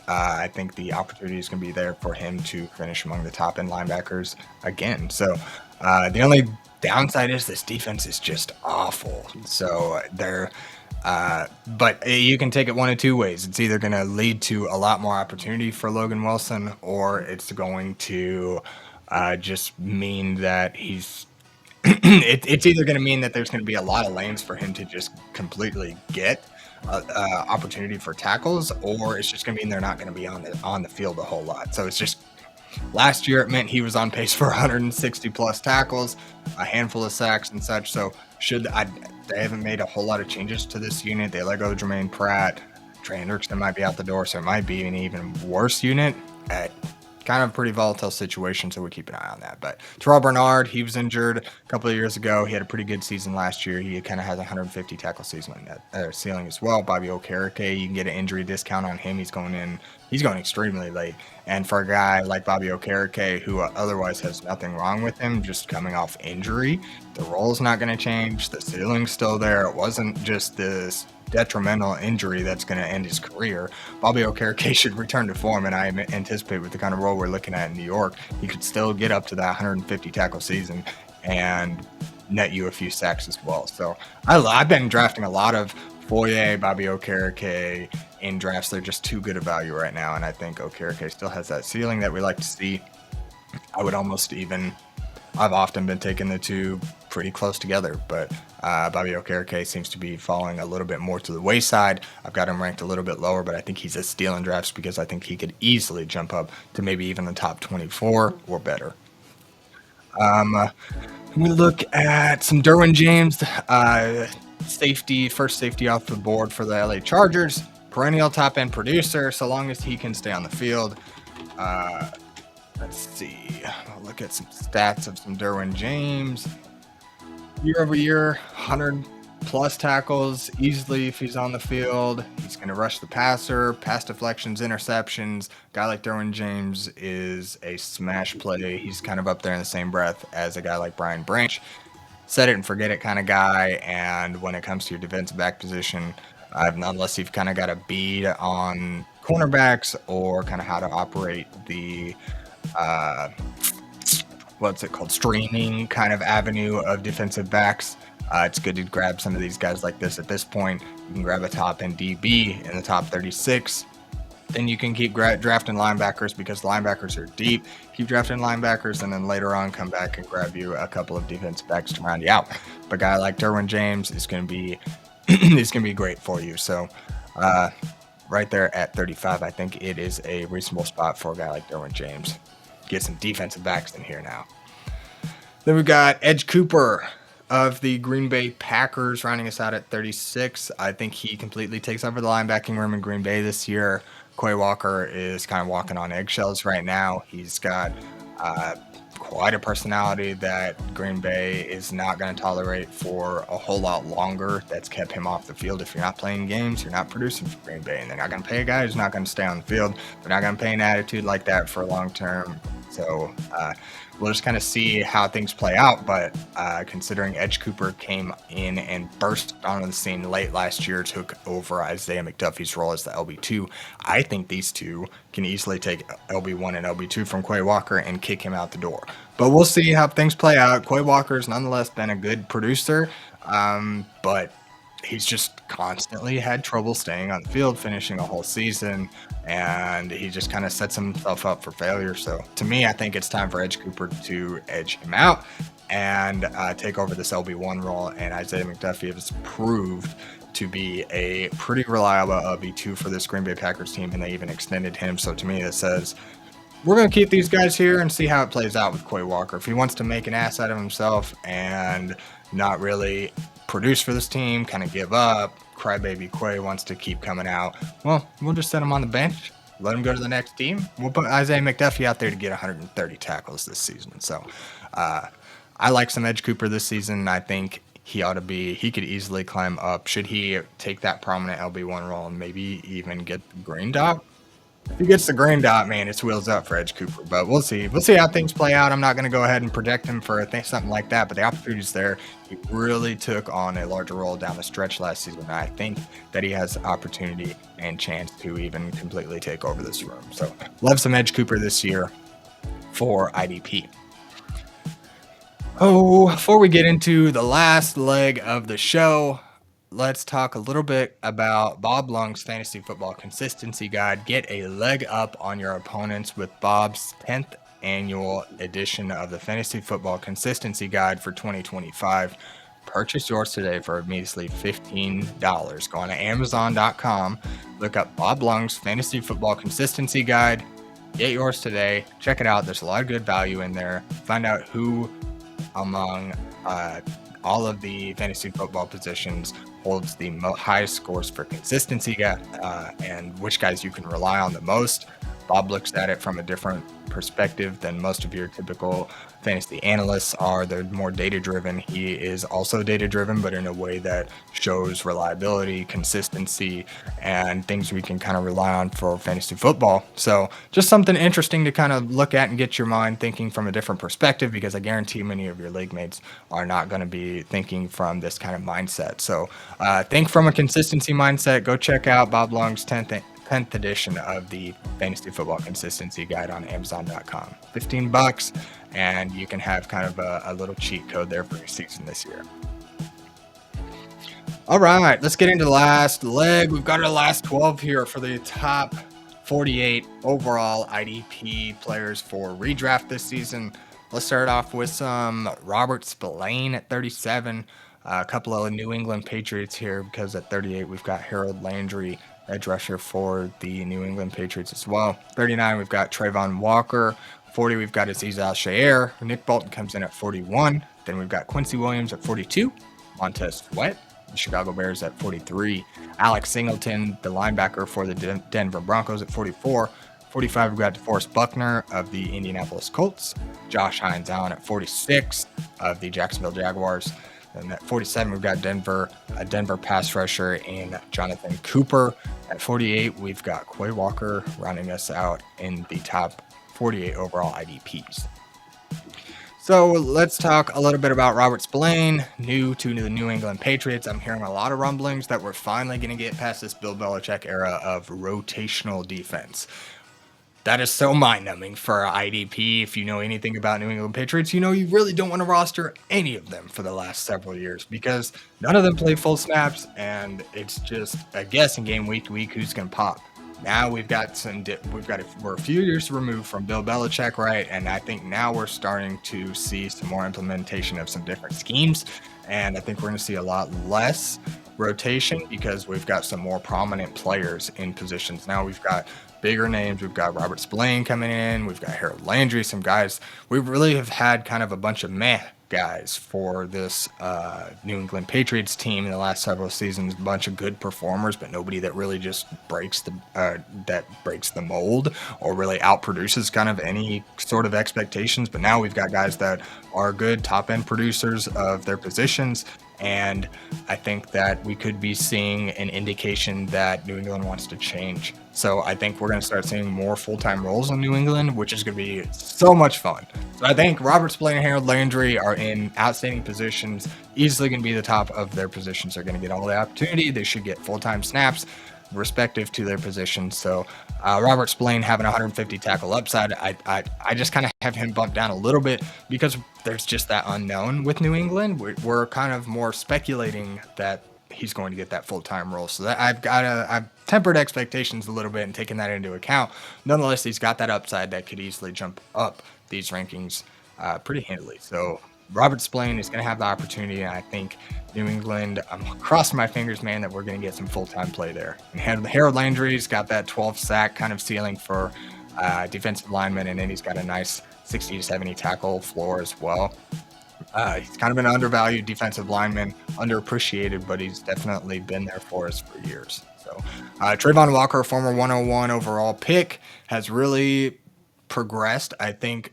A: I think the opportunity is going to be there for him to finish among the top end linebackers again. So the only downside is this defense is just awful. So but you can take it one of two ways. It's either going to lead to a lot more opportunity for Logan Wilson, or it's going to just mean that it's either going to mean that there's going to be a lot of lanes for him to just completely get opportunity for tackles, or it's just going to mean they're not going to be on the field a whole lot. So it's just, last year it meant he was on pace for 160 plus tackles, a handful of sacks and such. So they haven't made a whole lot of changes to this unit. They let go of Jermaine Pratt. Trey Hendrickson might be out the door, so it might be an even worse unit. Kind of a pretty volatile situation, so we keep an eye on that. But Terrell Bernard, he was injured a couple of years ago. He had a pretty good season last year. He kind of has a 150 tackle season on that ceiling as well. Bobby Okereke, you can get an injury discount on him. He's going extremely late. And for a guy like Bobby Okereke, who otherwise has nothing wrong with him, just coming off injury, the role's not going to change. The ceiling's still there. It wasn't just this detrimental injury that's going to end his career. Bobby Okereke should return to form, and I anticipate with the kind of role we're looking at in New York, he could still get up to that 150 tackle season and net you a few sacks as well. So I've been drafting a lot of Foye, Bobby Okereke in drafts. They're just too good a value right now, and I think Okereke still has that ceiling that we like to see. I've often been taking the two pretty close together, but Bobby Okereke seems to be falling a little bit more to the wayside. I've got him ranked a little bit lower, but I think he's a steal in drafts because I think he could easily jump up to maybe even the top 24 or better. We look at some Derwin James, first safety off the board for the LA Chargers, perennial top end producer, so long as he can stay on the field. Let's see. I'll look at some stats of some Derwin James. Year over year, 100 plus tackles easily if he's on the field. He's going to rush the passer, pass deflections, interceptions. A guy like Derwin James is a smash play. He's kind of up there in the same breath as a guy like Brian Branch. Set it and forget it kind of guy. And when it comes to your defensive back position, unless you've kind of got a bead on cornerbacks or kind of how to operate the streaming kind of avenue of defensive backs, it's good to grab some of these guys like this at this point. You can grab a top end DB in the top 36. Then you can keep drafting linebackers because linebackers are deep. Keep drafting linebackers, and then later on come back and grab you a couple of defensive backs to round you out. But a guy like Derwin James is going to be great for you. So right there at 35, I think it is a reasonable spot for a guy like Derwin James. Get some defensive backs in here now. Then we've got Edge Cooper of the Green Bay Packers rounding us out at 36. I think he completely takes over the linebacking room in Green Bay this year. Quay Walker is kind of walking on eggshells right now. He's got quite a personality that Green Bay is not going to tolerate for a whole lot longer. That's kept him off the field. If you're not playing games, you're not producing for Green Bay, and they're not going to pay a guy who's not going to stay on the field. They're not going to pay an attitude like that for a long term. So we'll just kind of see how things play out. But considering Edge Cooper came in and burst onto the scene late last year, took over Isaiah McDuffie's role as the LB2, I think these two can easily take LB1 and LB2 from Quay Walker and kick him out the door. But we'll see how things play out. Quay Walker's nonetheless been a good producer, but he's just constantly had trouble staying on the field, finishing a whole season, and he just kind of sets himself up for failure. So to me, I think it's time for Edge Cooper to edge him out and take over this LB1 role. And Isaiah McDuffie has proved to be a pretty reliable LB2 for this Green Bay Packers team, and they even extended him. So to me, it says we're going to keep these guys here and see how it plays out with Quay Walker. If he wants to make an ass out of himself and not really produce for this team, kind of give up, crybaby Quay wants to keep coming out, well, we'll just set him on the bench, let him go to the next team. We'll put Isaiah McDuffie out there to get 130 tackles this season. So I like some Edge Cooper this season. I think he could easily climb up. Should he take that prominent LB1 role and maybe even get the green dot? If he gets the green dot, man, it's wheels up for Edge Cooper. But we'll see. We'll see how things play out. I'm not going to go ahead and predict him for something like that, but the opportunity's there. He really took on a larger role down the stretch last season. I think that he has opportunity and chance to even completely take over this room. So love some Edge Cooper this year for IDP. Oh, before we get into the last leg of the show, let's talk a little bit about Bob Lung's Fantasy Football Consistency Guide. Get a leg up on your opponents with Bob's 10th annual edition of the Fantasy Football Consistency Guide for 2025. Purchase yours today for a measly $15. Go on to Amazon.com, look up Bob Lung's Fantasy Football Consistency Guide. Get yours today. Check it out. There's a lot of good value in there. Find out who among all of the fantasy football positions holds the highest scores for consistency, and which guys you can rely on the most. Bob looks at it from a different perspective than most of your typical fantasy analysts are. They're more data driven. He is also data driven, but in a way that shows reliability, consistency, and things we can kind of rely on for fantasy football. So just something interesting to kind of look at and get your mind thinking from a different perspective, because I guarantee many of your league mates are not going to be thinking from this kind of mindset. So think from a consistency mindset. Go check out Bob Lung's 10th edition of the Fantasy Football Consistency Guide on Amazon.com. $15, and you can have kind of a little cheat code there for your season this year. All right, let's get into the last leg. We've got our last 12 here for the top 48 overall IDP players for redraft this season. Let's start off with some Robert Spillane at 37. A couple of New England Patriots here, because at 38 we've got Harold Landry, edge rusher for the New England Patriots as well. 39 we've got Trayvon Walker. 40 we've got Azeez Al-Shaair. Nick Bolton comes in at 41. Then we've got Quincy Williams at 42. Montez Sweat, the Chicago Bears, at 43. Alex Singleton, the linebacker for the Denver Broncos, at 44. 45 we've got DeForest Buckner of the Indianapolis Colts. Josh Hines Allen at 46 of the Jacksonville Jaguars. And at 47, we've got a Denver pass rusher in Jonathan Cooper. At 48, we've got Quay Walker rounding us out in the top 48 overall IDPs. So let's talk a little bit about Robert Spillane, new to the New England Patriots. I'm hearing a lot of rumblings that we're finally going to get past this Bill Belichick era of rotational defense. That is so mind-numbing for IDP. If you know anything about New England Patriots, you know you really don't want to roster any of them for the last several years, because none of them play full snaps, and it's just a guessing game week to week who's going to pop. Now we're a few years removed from Bill Belichick, right? And I think now we're starting to see some more implementation of some different schemes, and I think we're going to see a lot less rotation because we've got some more prominent players in positions. Now we've got bigger names. We've got Robert Spillane coming in. We've got Harold Landry, some guys. We really have had kind of a bunch of meh guys for this New England Patriots team in the last several seasons. A bunch of good performers, but nobody that really just breaks the mold or really outproduces kind of any sort of expectations. But now we've got guys that are good top end producers of their positions. And I think that we could be seeing an indication that New England wants to change. So I think we're going to start seeing more full-time roles in New England, which is going to be so much fun. So I think Robert Spillane and Harold Landry are in outstanding positions, easily going to be the top of their positions. They're going to get all the opportunity. They should get full-time snaps respective to their positions. So Robert Spillane having 150 tackle upside, I just kind of have him bumped down a little bit because there's just that unknown with New England. We're kind of more speculating that he's going to get that full-time role. So that I've tempered expectations a little bit and taken that into account. Nonetheless, he's got that upside that could easily jump up these rankings pretty handily. So Robert Spillane is going to have the opportunity, and I think New England, I'm crossing my fingers, man, that we're going to get some full-time play there. And Harold Landry's got that 12 sack kind of ceiling for defensive lineman, and then he's got a nice 60 to 70 tackle floor as well. He's kind of an undervalued defensive lineman, underappreciated, but he's definitely been there for us for years. So Trayvon Walker, former 101 overall pick, has really progressed. I think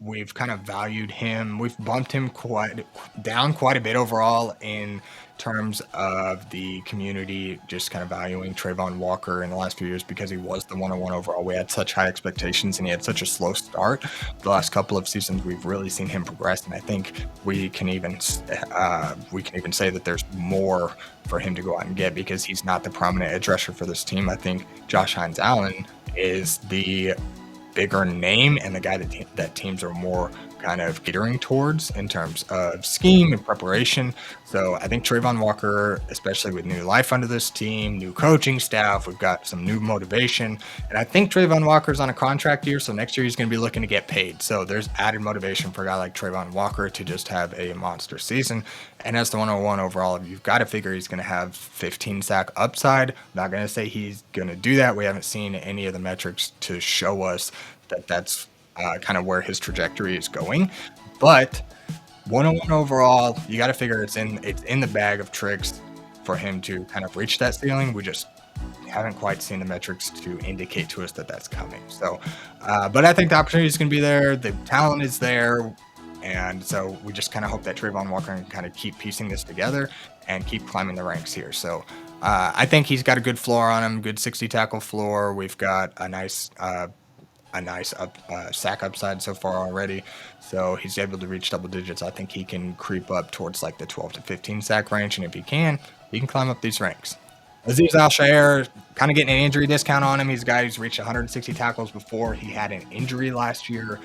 A: we've kind of valued him. We've bumped him quite a bit overall in terms of the community, just kind of valuing Trayvon Walker in the last few years because he was the 101 overall. We had such high expectations and he had such a slow start. The last couple of seasons, we've really seen him progress, and I think we can even say that there's more for him to go out and get because he's not the prominent edge rusher for this team. I think Josh Hines-Allen is the bigger name and the guy that teams are more kind of catering towards in terms of scheme and preparation. So I think Trayvon Walker, especially with new life under this team, new coaching staff, we've got some new motivation. And I think Trayvon Walker's on a contract year, so next year he's going to be looking to get paid. So there's added motivation for a guy like Trayvon Walker to just have a monster season. And as the 101 overall, you've got to figure he's going to have 15 sack upside. I'm not going to say he's going to do that. We haven't seen any of the metrics to show us that that's kind of where his trajectory is going. But 101 overall, you got to figure it's in the bag of tricks for him to kind of reach that ceiling. We just haven't quite seen the metrics to indicate to us that that's coming. So, but I think the opportunity is going to be there. The talent is there. And so we just kind of hope that Trayvon Walker can kind of keep piecing this together and keep climbing the ranks here. So I think he's got a good floor on him, good 60 tackle floor. We've got a nice sack upside so far already. So he's able to reach double digits. I think he can creep up towards like the 12 to 15 sack range. And if he can climb up these ranks. Azeez Al-Shaair, kind of getting an injury discount on him. He's a guy who's reached 160 tackles before. He had an injury last year.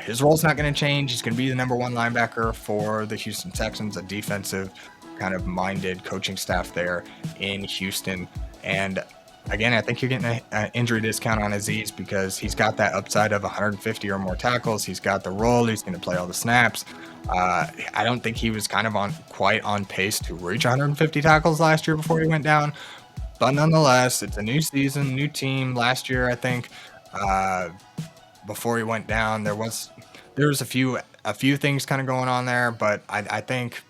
A: His role's not going to change. He's going to be the number one linebacker for the Houston Texans, a defensive kind of minded coaching staff there in Houston. And again, I think you're getting an injury discount on Azeez because he's got that upside of 150 or more tackles. He's got the role. He's going to play all the snaps. I don't think he was kind of quite on pace to reach 150 tackles last year before he went down. But nonetheless, it's a new season, new team. Last year, I think, before he went down, there was a few things kind of going on there. But I think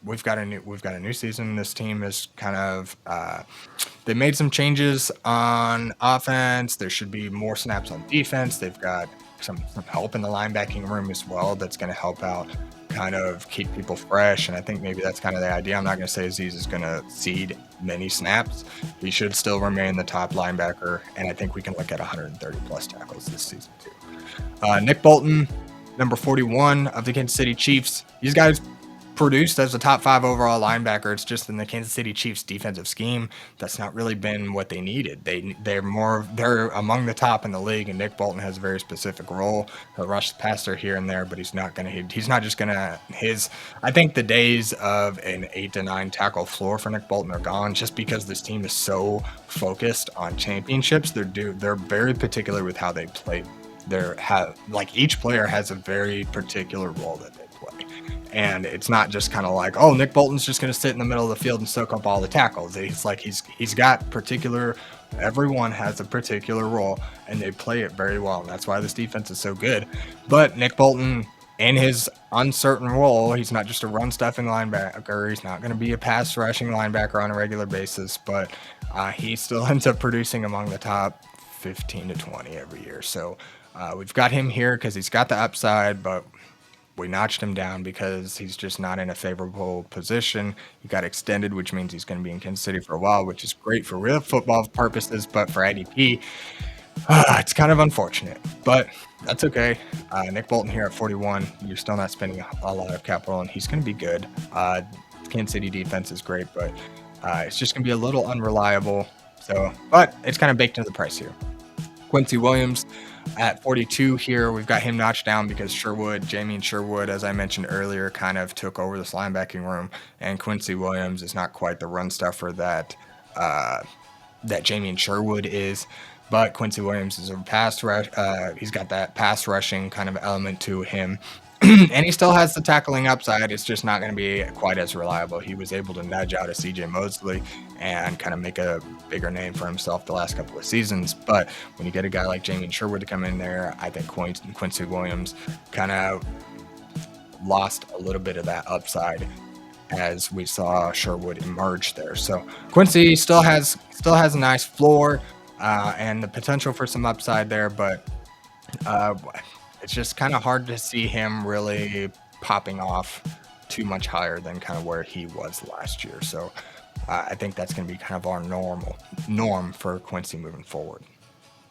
A: we've got a new season. This team is kind of they made some changes on offense. There should be more snaps on defense. They've got some help in the linebacking room as well. That's going to help out, kind of keep people fresh. And I think maybe that's kind of the idea. I'm not going to say Azeez is going to cede many snaps. He should still remain the top linebacker. And I think we can look at 130 plus tackles this season too. Nick Bolton, number 41 of the Kansas City Chiefs. These guys produced as a top 5 overall linebacker. It's just in the Kansas City Chiefs defensive scheme, that's not really been what they needed. They're among the top in the league, and Nick Bolton has a very specific role. He'll rush the passer here and there, but I think the days of an 8 to 9 tackle floor for Nick Bolton are gone, just because this team is so focused on championships. They're very particular with how they play. Each player has a very particular role that they play. And it's not just kind of like, oh, Nick Bolton's just going to sit in the middle of the field and soak up all the tackles. It's like he's got everyone has a particular role, and they play it very well. And that's why this defense is so good. But Nick Bolton, in his uncertain role, he's not just a run-stuffing linebacker. He's not going to be a pass-rushing linebacker on a regular basis. But he still ends up producing among the top 15 to 20 every year. So we've got him here because he's got the upside, but we notched him down because he's just not in a favorable position. He got extended, which means he's going to be in Kansas City for a while, which is great for real football purposes, but for IDP, it's kind of unfortunate, but that's okay. Nick Bolton here at 41, you're still not spending a lot of capital, and he's going to be good. Kansas City defense is great, but it's just going to be a little unreliable. But it's kind of baked into the price here. Quincy Williams at 42 here. We've got him notched down because Jamien Sherwood, as I mentioned earlier, kind of took over this linebacking room, and Quincy Williams is not quite the run stuffer that Jamien Sherwood is. But Quincy Williams is a pass rush. He's got that pass rushing kind of element to him. And he still has the tackling upside. It's just not going to be quite as reliable. He was able to nudge out a CJ Mosley and kind of make a bigger name for himself the last couple of seasons. But when you get a guy like Jamie Sherwood to come in there, I think Quincy Williams kind of lost a little bit of that upside as we saw Sherwood emerge there. So Quincy still has a nice floor and the potential for some upside there, but it's just kind of hard to see him really popping off too much higher than kind of where he was last year. So I think that's going to be kind of our norm for Quincy moving forward.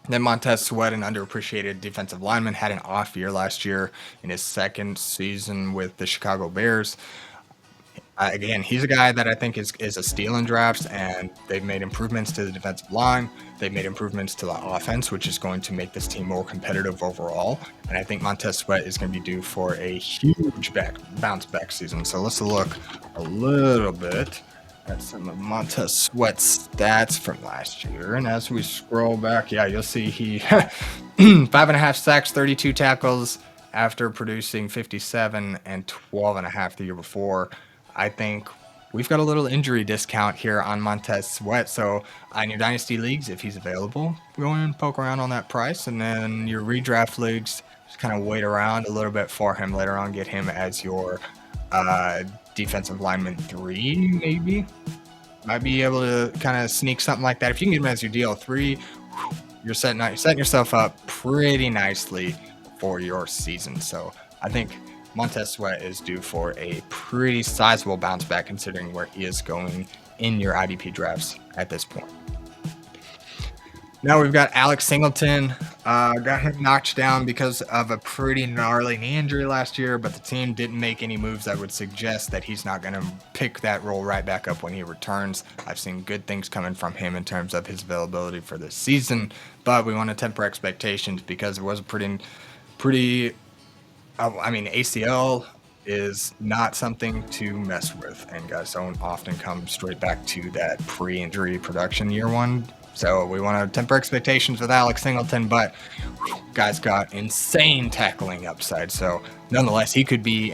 A: Then Montez Sweat, an underappreciated defensive lineman, had an off year last year in his second season with the Chicago Bears. Again, he's a guy that I think is a steal in drafts, and they've made improvements to the defensive line. They've made improvements to the offense, which is going to make this team more competitive overall. And I think Montez Sweat is going to be due for a huge bounce back season. So let's look a little bit at some of Montez Sweat's stats from last year. And as we scroll back, yeah, you'll see he 5.5 sacks, 32 tackles after producing 57 and 12.5 the year before. I think we've got a little injury discount here on Montez Sweat. So in your dynasty leagues, if he's available, go in and poke around on that price. And then your redraft leagues, just kind of wait around a little bit for him later on. Get him as your defensive lineman 3, maybe. Might be able to kind of sneak something like that. If you can get him as your DL3, you're setting yourself up pretty nicely for your season. So I think Montez Sweat is due for a pretty sizable bounce back considering where he is going in your IDP drafts at this point. Now we've got Alex Singleton. Got him knocked down because of a pretty gnarly knee injury last year, but the team didn't make any moves that would suggest that he's not going to pick that role right back up when he returns. I've seen good things coming from him in terms of his availability for this season, but we want to temper expectations because it was a pretty ACL is not something to mess with, and guys don't often come straight back to that pre-injury production year one. So we want to temper expectations with Alex Singleton, but guy's got insane tackling upside. So nonetheless, he could be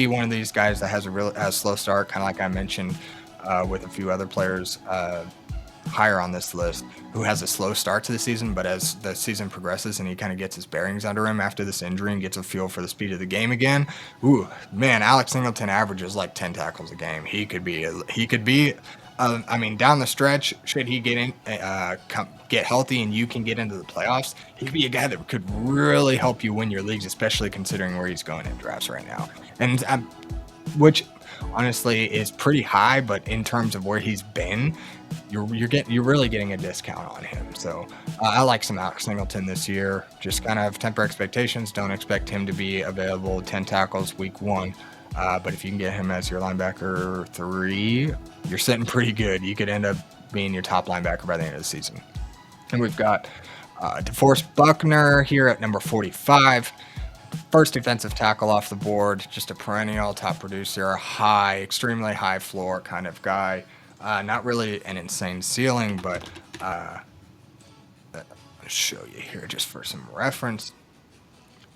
A: one of these guys that has a slow start, kind of like I mentioned with a few other players higher on this list, who has a slow start to the season, but as the season progresses and he kind of gets his bearings under him after this injury and gets a feel for the speed of the game again, Alex Singleton averages like 10 tackles a game. He could be down the stretch, should he get healthy and you can get into the playoffs, he could be a guy that could really help you win your leagues, especially considering where he's going in drafts right now. And which honestly is pretty high, but in terms of where he's been, you're really getting a discount on him. So I like some Alex Singleton this year. Just kind of temper expectations. Don't expect him to be available 10 tackles week 1. But if you can get him as your linebacker 3, you're sitting pretty good. You could end up being your top linebacker by the end of the season. And we've got DeForest Buckner here at number 45. First defensive tackle off the board, just a perennial top producer, extremely high floor kind of guy. Not really an insane ceiling, but I'll show you here just for some reference.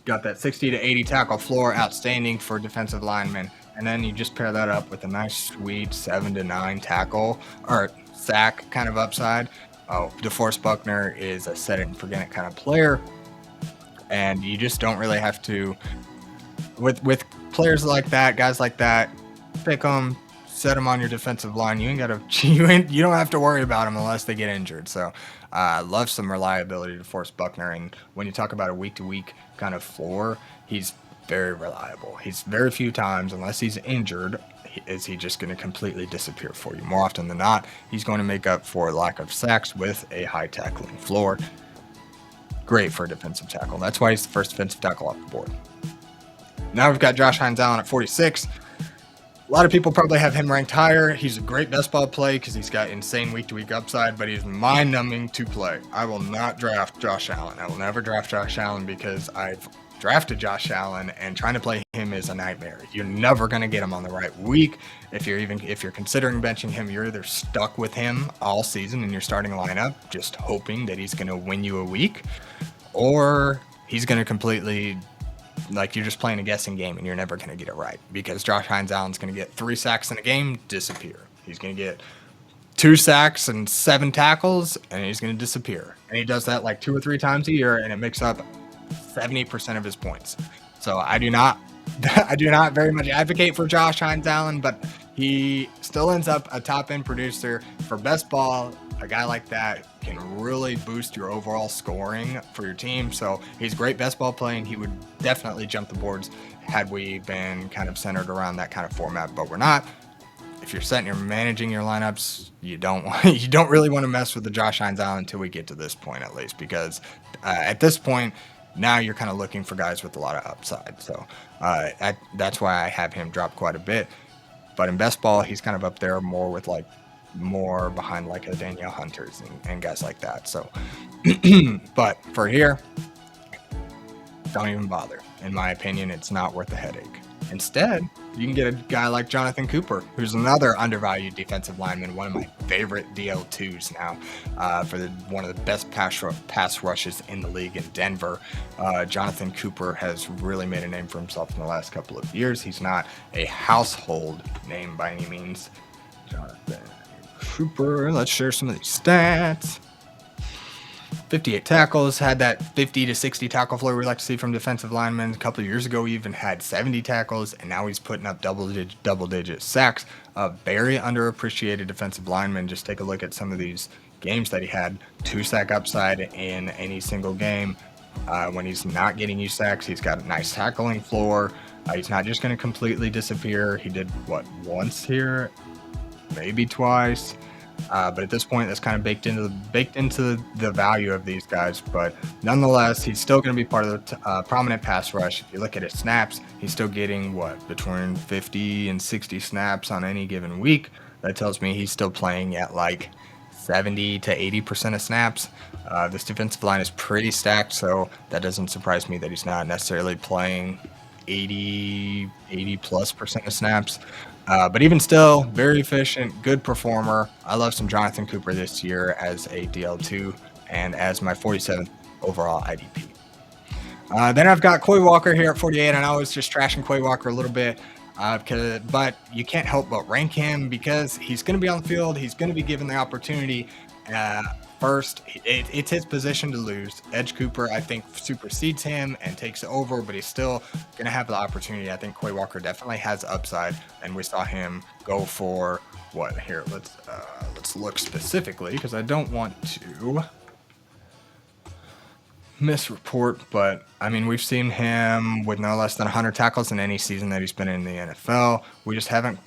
A: Got that 60 to 80 tackle floor, outstanding for defensive linemen. And then you just pair that up with a nice, sweet 7 to 9 tackle or sack kind of upside. DeForest Buckner is a set it and forget it kind of player. And you just don't really have to, with players like that, guys like that, pick them, set them on your defensive line. You don't have to worry about them unless they get injured. So I love some reliability to DeForest Buckner. And when you talk about a week-to-week kind of floor, he's very reliable. He's very few times, unless he's injured, is he just going to completely disappear for you. More often than not, he's going to make up for lack of sacks with a high tackling floor. Great for a defensive tackle. That's why he's the first defensive tackle off the board. Now we've got Josh Hines-Allen at 46. A lot of people probably have him ranked higher. He's a great best ball play because he's got insane week-to-week upside, but he's mind-numbing to play. I will not draft Josh Allen. I will never draft Josh Allen because I've drafted Josh Allen, and trying to play him is a nightmare. You're never going to get him on the right week. If you're considering benching him, you're either stuck with him all season in your starting lineup, just hoping that he's going to win you a week, or he's going to completely like you're just playing a guessing game and you're never going to get it right because Josh Hines Allen's going to get 3 sacks in a game, disappear. He's going to get 2 sacks and 7 tackles, and he's going to disappear. And he does that like 2 or 3 times a year, and it makes up 70% of his points. So I do not very much advocate for Josh Hines Allen, but he still ends up a top end producer for best ball. A guy like that can really boost your overall scoring for your team. So he's great best ball playing. He would definitely jump the boards had we been kind of centered around that kind of format, but we're not. If you're setting, you're managing your lineups, you don't really want to mess with the Josh Hines Allen until we get to this point, at least, because at this point, now you're kind of looking for guys with a lot of upside. So that's why I have him drop quite a bit. But in best ball, he's kind of up there more with more behind like a Danielle Hunters and guys like that. So, but for here, don't even bother. In my opinion, it's not worth the headache. Instead, you can get a guy like Jonathan Cooper, who's another undervalued defensive lineman, one of my favorite DL2s now, for one of the best pass rushes in the league in Denver. Jonathan Cooper has really made a name for himself in the last couple of years. He's not a household name by any means. Jonathan Cooper, let's share some of these stats. 58 tackles, had that 50 to 60 tackle floor we like to see from defensive linemen. A couple of years ago, he even had 70 tackles, and now he's putting up double-digit sacks. A very underappreciated defensive lineman. Just take a look at some of these games that he had. 2 sack upside in any single game. When he's not getting you sacks, he's got a nice tackling floor. He's not just going to completely disappear. He did, once here? Maybe twice. But at this point, that's kind of baked into the value of these guys. But nonetheless, he's still going to be part of the prominent pass rush. If you look at his snaps, he's still getting between 50 and 60 snaps on any given week. That tells me he's still playing at like 70 to 80% of snaps. This defensive line is pretty stacked, so that doesn't surprise me that he's not necessarily playing 80 plus percent of snaps. But even still, very efficient, good performer. I love some Jonathan Cooper this year as a DL2 and as my 47th overall IDP. Then I've got Quay Walker here at 48, and I was just trashing Quay Walker a little bit, but you can't help but rank him because he's going to be on the field. He's going to be given the opportunity. First, it's his position to lose. Edge Cooper, I think, supersedes him and takes over, but he's still going to have the opportunity. I think Quay Walker definitely has upside, and we saw him go for here? Let's look specifically because I don't want to misreport, but I mean, we've seen him with no less than 100 tackles in any season that he's been in the NFL. We just haven't,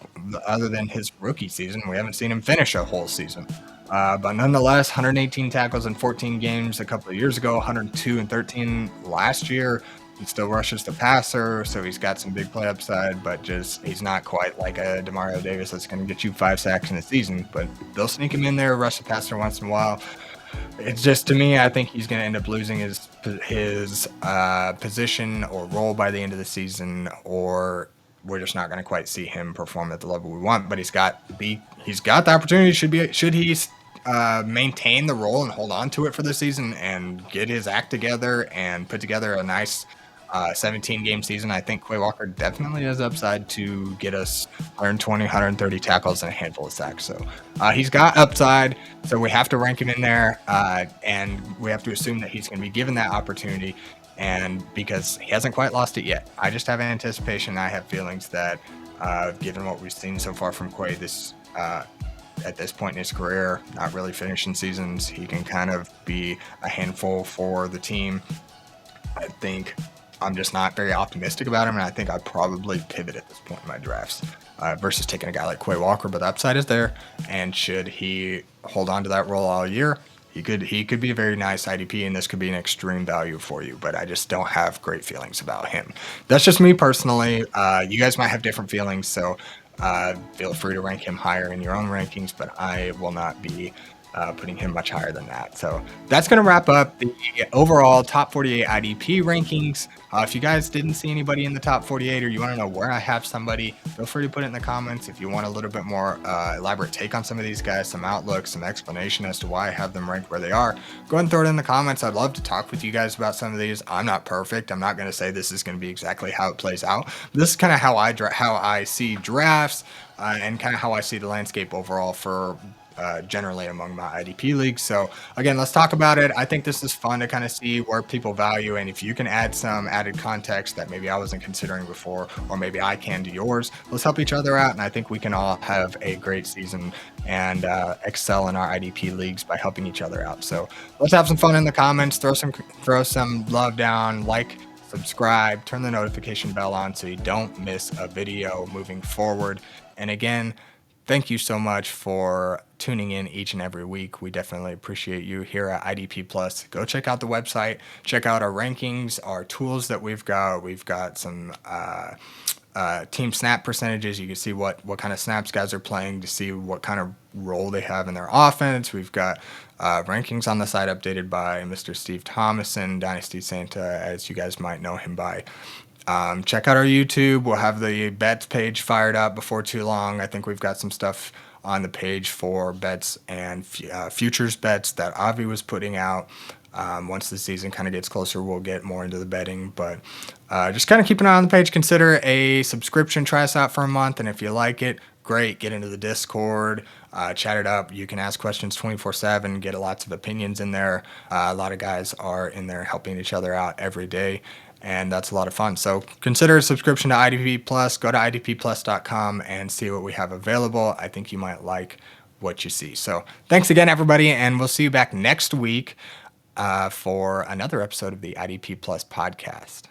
A: other than his rookie season, we haven't seen him finish a whole season. But nonetheless, 118 tackles in 14 games a couple of years ago, 102 and 13 last year. He still rushes the passer, so he's got some big play upside, but he's not quite like a Demario Davis that's going to get you 5 sacks in a season. But they'll sneak him in there, rush the passer once in a while. It's just, to me, I think he's going to end up losing his position or role by the end of the season, or we're just not going to quite see him perform at the level we want. But he's got the opportunity. Should he maintain the role and hold on to it for the season and get his act together and put together a nice 17-game season, I think Quay Walker definitely has upside to get us 120, 130 tackles and a handful of sacks. So he's got upside, so we have to rank him in there, and we have to assume that he's going to be given that opportunity, and because he hasn't quite lost it yet. I just have anticipation. I have feelings that given what we've seen so far from Quay at this point in his career, not really finishing seasons, he can kind of be a handful for the team. I think I'm just not very optimistic about him, and I think I'd probably pivot at this point in my drafts versus taking a guy like Quay Walker. But the upside is there, and should he hold on to that role all year, he could be a very nice IDP, and this could be an extreme value for you. But I just don't have great feelings about him. That's just me personally. You guys might have different feelings, so feel free to rank him higher in your own rankings, but I will not be putting him much higher than that. So that's going to wrap up the overall top 48 IDP rankings. If you guys didn't see anybody in the top 48 or you want to know where I have somebody, feel free to put it in the comments. If you want a little bit more elaborate take on some of these guys, some outlook, some explanation as to why I have them ranked where they are, go ahead and throw it in the comments. I'd love to talk with you guys about some of these. I'm not perfect. I'm not going to say this is going to be exactly how it plays out. This is kind of how I see drafts and kind of how I see the landscape overall for generally among my IDP leagues. So again, let's talk about it. I think this is fun to kind of see where people value, and if you can add some added context that maybe I wasn't considering before, or maybe I can to yours, let's help each other out. And I think we can all have a great season and excel in our IDP leagues by helping each other out. So let's have some fun in the comments. Throw some love down, like, subscribe, turn the notification bell on so you don't miss a video moving forward. And again, thank you so much for tuning in each and every week. We definitely appreciate you here at IDP Plus. Go check out the website, check out our rankings, our tools that we've got. We've got some team snap percentages. You can see what kind of snaps guys are playing to see what kind of role they have in their offense. We've got rankings on the site updated by Mr. Steve Thomason, Dynasty Santa, as you guys might know him by. Check out our YouTube. We'll have the bets page fired up before too long. I think we've got some stuff on the page for bets and futures bets that Avi was putting out. Once the season kind of gets closer, we'll get more into the betting, but just kind of keep an eye on the page. Consider a subscription. Try us out for a month, and if you like it, great. Get into the Discord, chat it up. You can ask questions 24/7, get lots of opinions in there. A lot of guys are in there helping each other out every day, and that's a lot of fun. So consider a subscription to IDP Plus. Go to idpplus.com and see what we have available. I think you might like what you see. So thanks again, everybody, and we'll see you back next week for another episode of the IDP Plus podcast.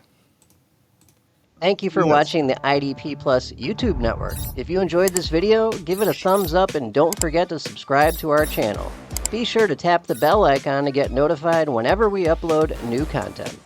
B: Thank you for watching the IDP Plus YouTube network. If you enjoyed this video, give it a thumbs up and don't forget to subscribe to our channel. Be sure to tap the bell icon to get notified whenever we upload new content.